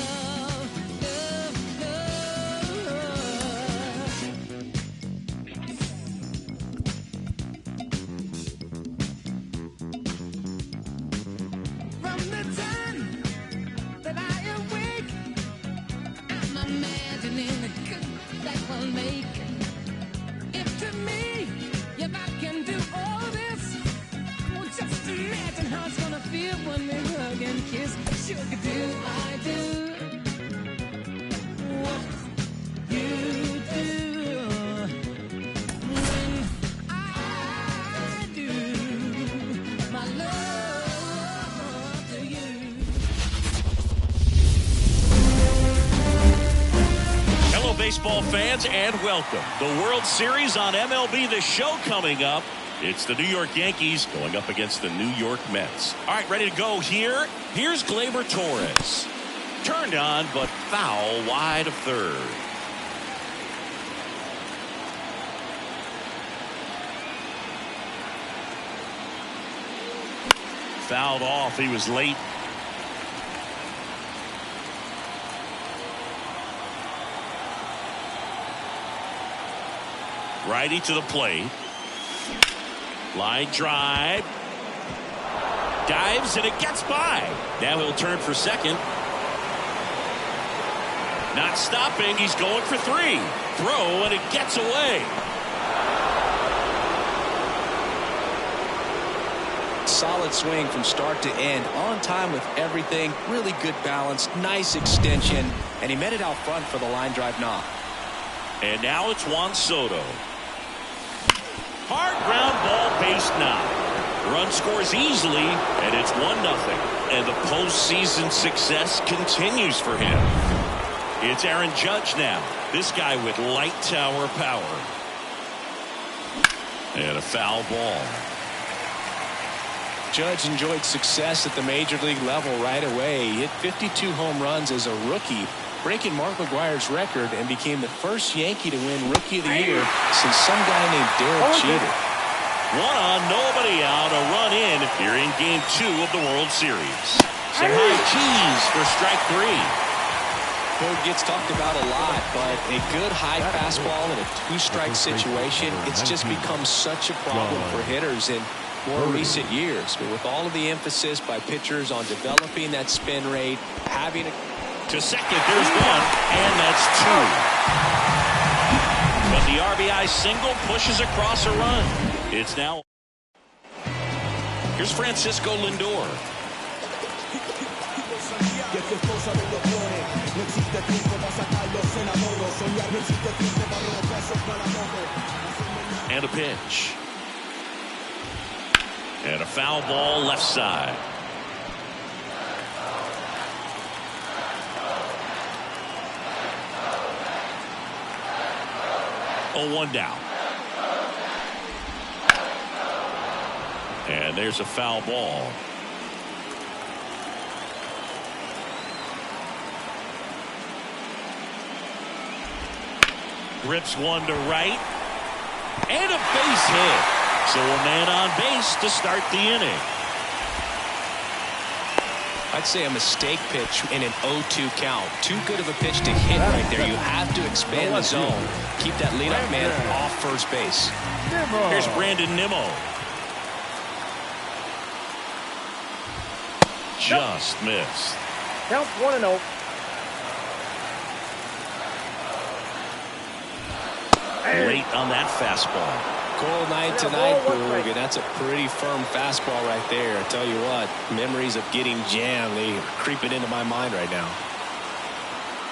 baseball fans, and welcome. The World Series on MLB The Show coming up. It's the New York Yankees going up against the New York Mets. All right, ready to go here. Here's Gleyber Torres. Turned on, but foul wide of third. Fouled off. He was late. Righty to the plate. Line drive. Dives and it gets by. Now he'll turn for second. Not stopping. He's going for three. Throw and it gets away. Solid swing from start to end. On time with everything. Really good balance. Nice extension. And he met it out front for the line drive knock. And now it's Juan Soto. Hard ground ball, base knock. Run scores easily, and it's 1-0. And the postseason success continues for him. It's Aaron Judge now. This guy with light tower power. And a foul ball. Judge enjoyed success at the major league level right away. He hit 52 home runs as a rookie, breaking Mark McGwire's record, and became the first Yankee to win Rookie of the Year since some guy named Derek Jeter. One on, nobody out, a run in here in Game 2 of the World Series. Some high keys for strike three. Well, it gets talked about a lot, but a good high fastball in a two-strike situation, it's just become such a problem for hitters in more recent years. But with all of the emphasis by pitchers on developing that spin rate, having a to second, there's one, and that's two. But the RBI single pushes across a run. It's now. Here's Francisco Lindor. And a pitch. And a foul ball left side. Oh, 1 down. And there's a foul ball. Rips one to right. And a base hit. So a man on base to start the inning. I'd say a mistake pitch in an 0-2 count. Too good of a pitch to hit right there. You have to expand the zone. Keep that leadoff man off first base. Here's Brandon Nimmo. Just missed. Count 1-0. Late on that fastball. Cold night tonight, Boog, and that's a pretty firm fastball right there. I tell you what, memories of getting jammed, they are creeping into my mind right now.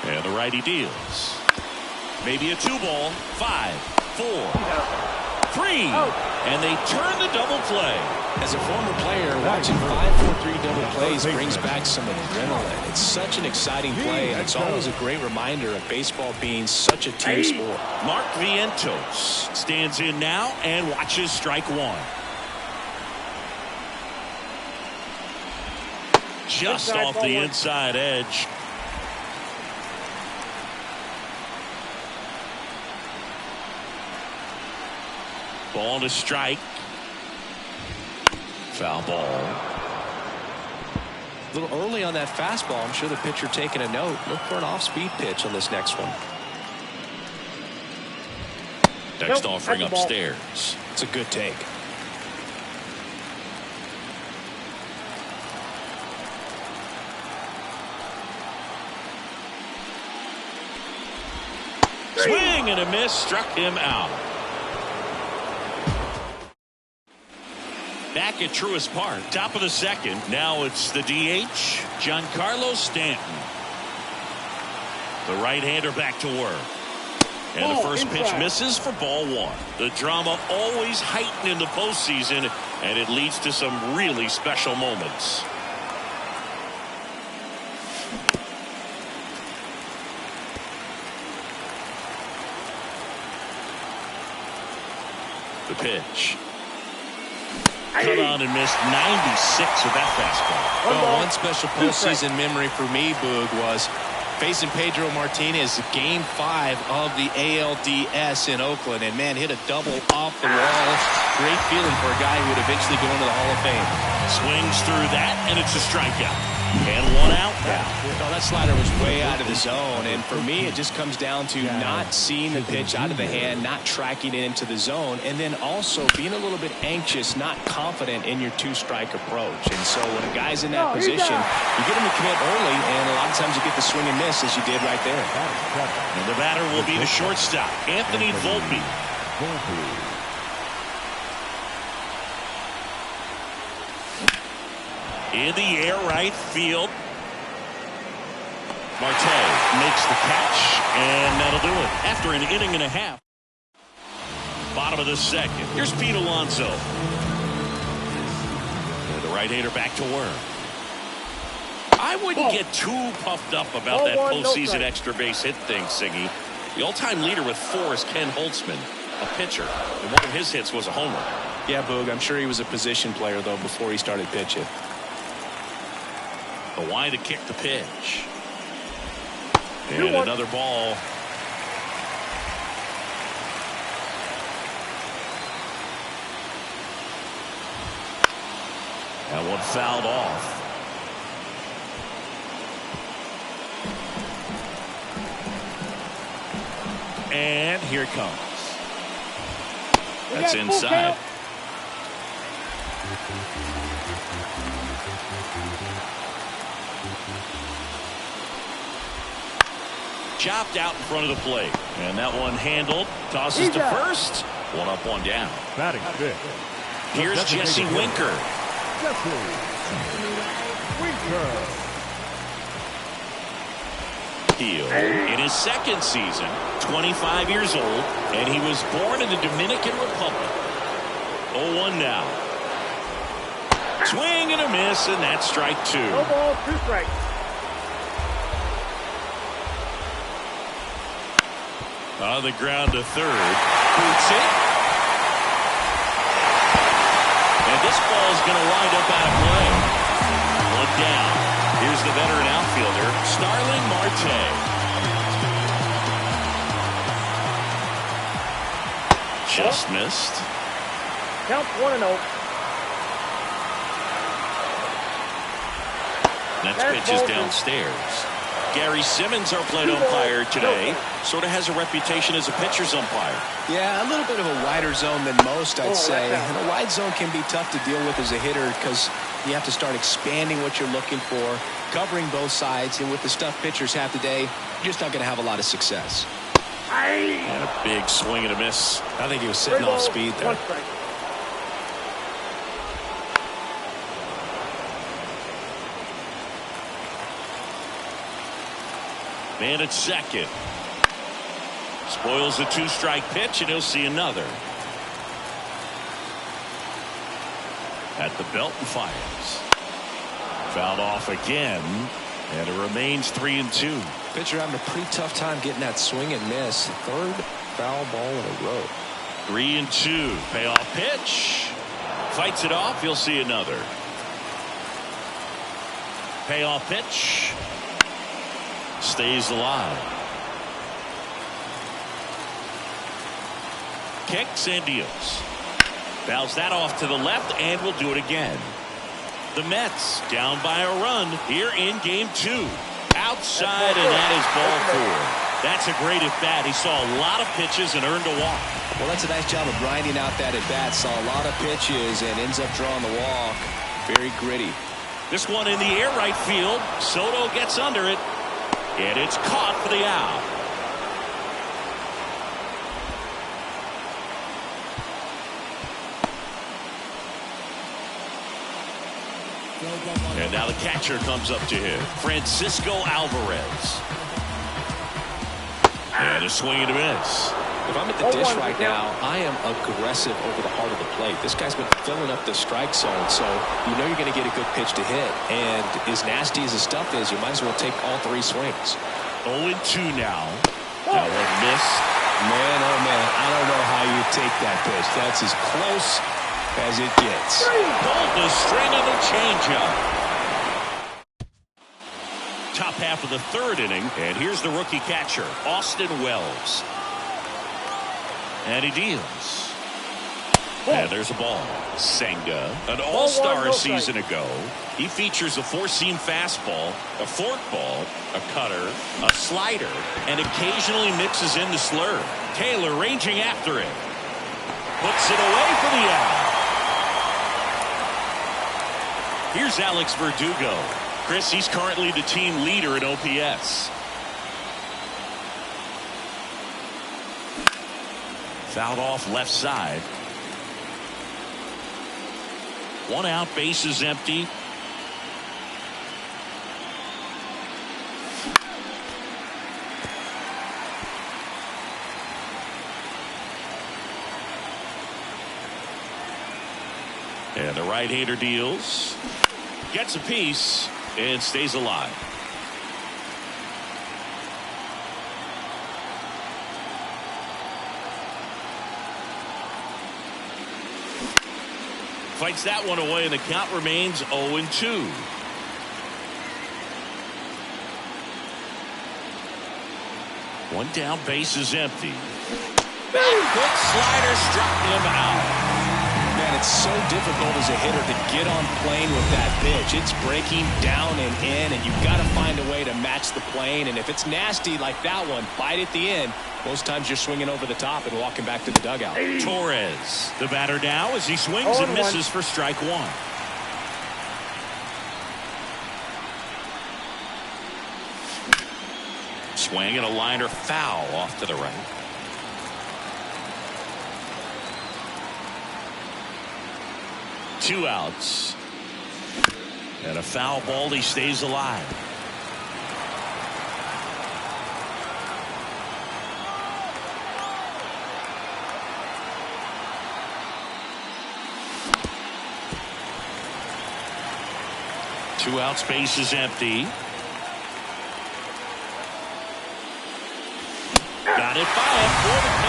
And the righty deals. Maybe a 2-ball. 5, 4, 3. And they turn the double play. As a former player, watching 5-4-3 double plays brings back some adrenaline. It's such an exciting play, and it's always a great reminder of baseball being such a team sport. Mark Vientos stands in now and watches strike one. Just off the inside edge. Ball to strike. Foul ball. A little early on that fastball. I'm sure the pitcher taking a note. Look for an off-speed pitch on this next one. Next offering upstairs. It's a good take. Swing and a miss, struck him out. Back at Truist Park, top of the second. Now it's the DH, Giancarlo Stanton. The right-hander back to work. And the first pitch misses for ball one. The drama always heightened in the postseason, and it leads to some really special moments. pitch. Cut on and missed 96 with that fastball. Well, one special postseason memory for me, Boog, was facing Pedro Martinez Game 5 of the ALDS in Oakland. And, man, hit a double off the wall. Great feeling for a guy who would eventually go into the Hall of Fame. Swings through that, and it's a strikeout. And one out now. Well, that slider was way out of the zone. And for me, it just comes down to not seeing the pitch out of the hand, not tracking it into the zone, and then also being a little bit anxious, not confident in your two-strike approach. And so when a guy's in that position, you get him to commit early, and a lot of times you get the swing and miss as you did right there. And the batter will be the shortstop, Anthony Volpe. In the air, right field. Marte makes the catch, and that'll do it. After an inning and a half. Bottom of the second. Here's Pete Alonso. And the right-hander back to work. I wouldn't get too puffed up about that postseason extra base hit thing, Siggy. The all-time leader with 4 is Ken Holtzman, a pitcher. And one of his hits was a homer. Yeah, Boog, I'm sure he was a position player, though, before he started pitching. The wide to kick the pitch. And another ball. That one fouled off. And here it comes. That's inside. Chopped out in front of the plate. And that one handled. Tosses to first. 1 up, 1 down. Batting fifth. Here's Jesse Winker. Heel in his second season, 25 years old, and he was born in the Dominican Republic. 0-1 now. Swing and a miss, and that's strike 2. No ball, 2 strikes. On the ground to third. Boots it. And this ball is going to wind up out of play. 1 down. Here's the veteran outfielder, Starling Marte. Just missed. Count 1-0. That's pitches downstairs. Gary Simmons, our plate umpire today, sort of has a reputation as a pitcher's umpire. Yeah, a little bit of a wider zone than most, I'd say. And a wide zone can be tough to deal with as a hitter because you have to start expanding what you're looking for, covering both sides, and with the stuff pitchers have today, you're just not going to have a lot of success. And a big swing and a miss. I think he was sitting off speed there. 1 strike. Man at second. Spoils a 2-strike pitch, and he'll see another. At the belt and fires. Fouled off again, and it remains 3-2. Pitcher having a pretty tough time getting that swing and miss. 3rd foul ball in a row. 3-2. Payoff pitch. Fights it off. He'll see another. Payoff pitch. Stays alive. Kicks and deals. Fouls that off to the left and will do it again. The Mets down by a run here in game 2. Outside, and that is ball 4. That's a great at bat. He saw a lot of pitches and earned a walk. Well, that's a nice job of grinding out that at bat. Saw a lot of pitches and ends up drawing the walk. Very gritty. This one in the air right field. Soto gets under it. And it's caught for the out. And now the catcher comes up to him, Francisco Alvarez. And a swing and a miss. If I'm at the dish right now, I am aggressive over the heart of the plate. This guy's been filling up the strike zone, so you know you're going to get a good pitch to hit. And as nasty as the stuff is, you might as well take all 3 swings. 0-2 now. That one missed. Man, oh man, I don't know how you take that pitch. That's as close as it gets. Pulled the string of the changeup. Top half of the third inning, and here's the rookie catcher, Austin Wells. And he deals. And there's a ball. Senga, an all-star a season ago. He features a four-seam fastball, a forkball, a cutter, a slider, and occasionally mixes in the slurve. Taylor ranging after it. Puts it away for the out. Here's Alex Verdugo. Chris, he's currently the team leader in OPS. Fouled off left side. One out, base is empty. And the right-hander deals. Gets a piece and stays alive. Fights that one away, and the count remains 0-2. One down, base is empty. Good slider struck him out. Man, it's so difficult as a hitter to get on plane with that pitch. It's breaking down and in, and you've got to find a way to match the plane. And if it's nasty like that one, bite at the end, most times you're swinging over the top and walking back to the dugout. Torres, the batter now, as he swings and misses for strike one. Swing and a liner foul off to the right. Two outs. And a foul ball. He stays alive. Two outs, base is empty. Got it by him for the K.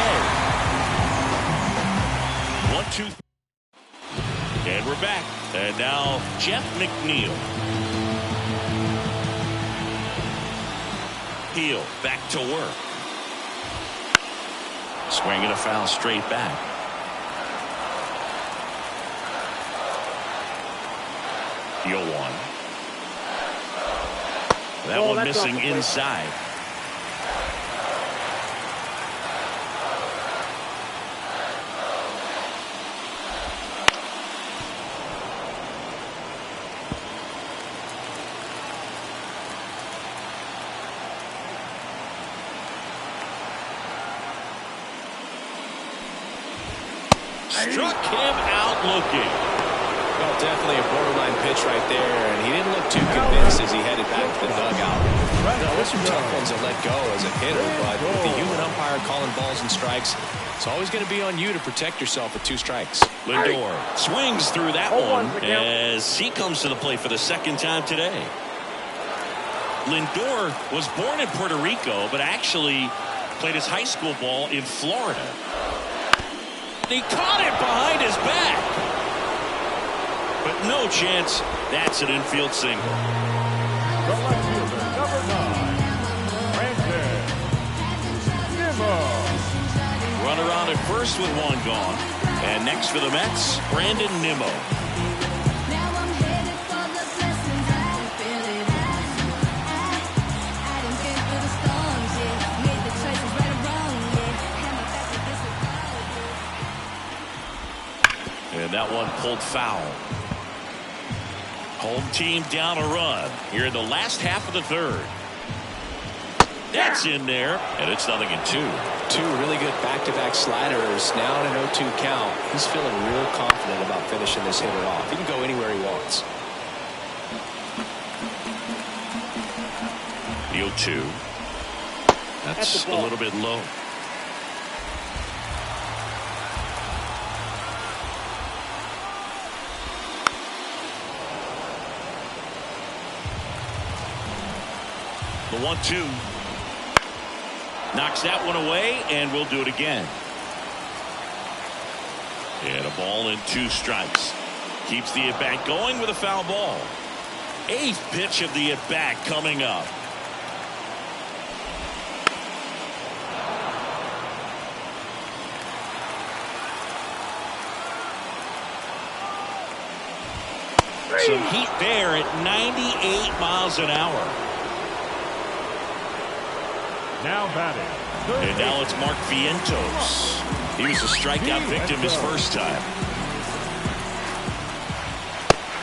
1-2. And we're back. And now Jeff McNeil. Heel back to work. Swinging a foul straight back. Heel one. That one missing inside. Struck him out looking. Well, definitely a borderline pitch right there, and he didn't look too convinced as he headed back to the dugout. Those are tough ones to let go as a hitter, but with the human umpire calling balls and strikes, it's always going to be on you to protect yourself with two strikes. Lindor swings through that one as he comes to the plate for the second time today. Lindor was born in Puerto Rico, but actually played his high school ball in Florida. He caught it behind his back. But no chance. That's an infield single. The left fielder, number 9, Brandon Nimmo. Runner on at first with one gone. And next for the Mets, Brandon Nimmo. And that one pulled foul. Home team down a run here in the last half of the third. That's in there, and it's 0-2. Two really good back-to-back sliders. Now in an 0-2 count. He's feeling real confident about finishing this hitter off. He can go anywhere he wants. The 0-2. That's a little bit low. The 1-2. Knocks that one away, and we'll do it again. And a ball and 2 strikes. Keeps the at-bat going with a foul ball. 8th pitch of the at-bat coming up. Some heat there at 98 miles an hour. Now batting. And now it's Mark Vientos. He was a strikeout victim his first time.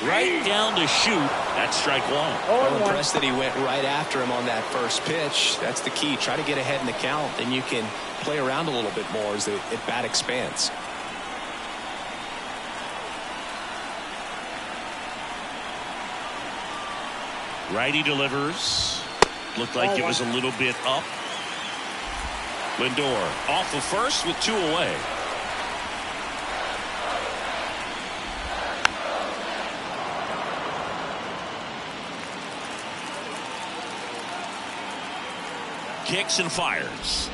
Right down to shoot. That's strike 1. I'm impressed that he went right after him on that first pitch. That's the key. Try to get ahead in the count. Then you can play around a little bit more as the at-bat expands. Righty delivers. Looked like it was a little bit up. Lindor off of first with 2 away. Kicks and fires.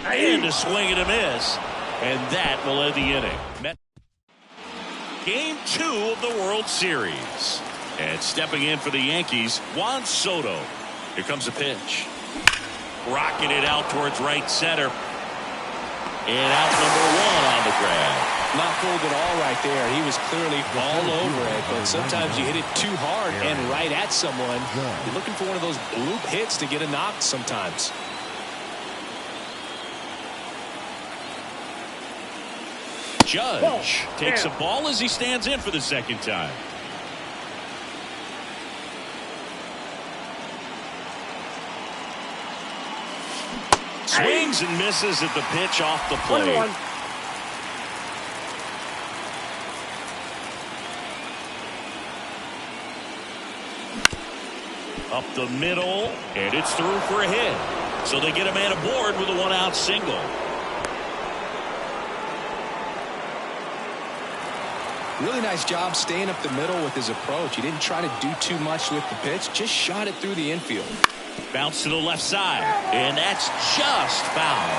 And a swing and a miss. And that will end the inning. Game 2 of the World Series. And stepping in for the Yankees, Juan Soto. Here comes a pitch. Rocking it out towards right center. And out number 1 on the grab. Not fooled at all right there. He was clearly all over it. But sometimes you hit it too hard and right at someone. You're looking for one of those bloop hits to get a knock sometimes. Judge takes a ball as he stands in for the second time. Swings and misses at the pitch off the plate. Up the middle, and it's through for a hit. So they get a man aboard with a 1-out single. Really nice job staying up the middle with his approach. He didn't try to do too much with the pitch, just shot it through the infield. Bounce to the left side, and that's just foul.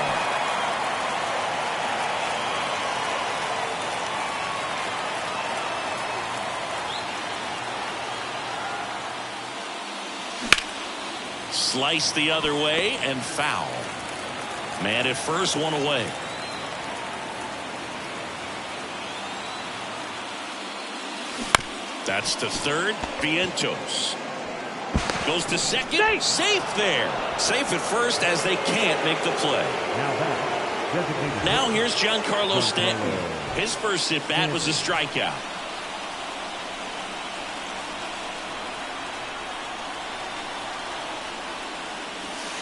Slice the other way and foul. Man at first, 1 away. That's to third. Vientos goes to second. Safe there. Safe at first as they can't make the play. Now here's Giancarlo Stanton. His first at bat was a strikeout.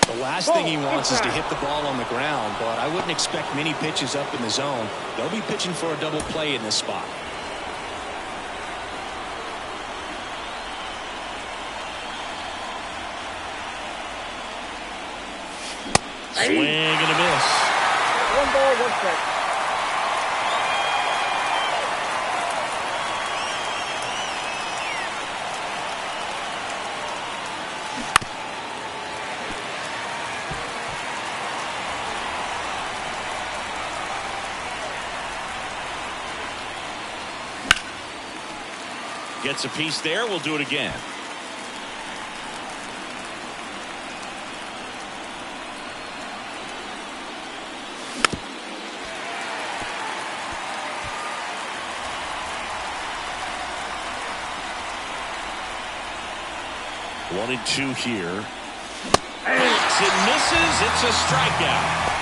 The last thing he wants is to hit the ball on the ground, but I wouldn't expect many pitches up in the zone. They'll be pitching for a double play in this spot. Swing and a miss. 1 ball, 1 strike. Gets a piece there. We'll do it again. One and 2 here. It misses. It's a strikeout.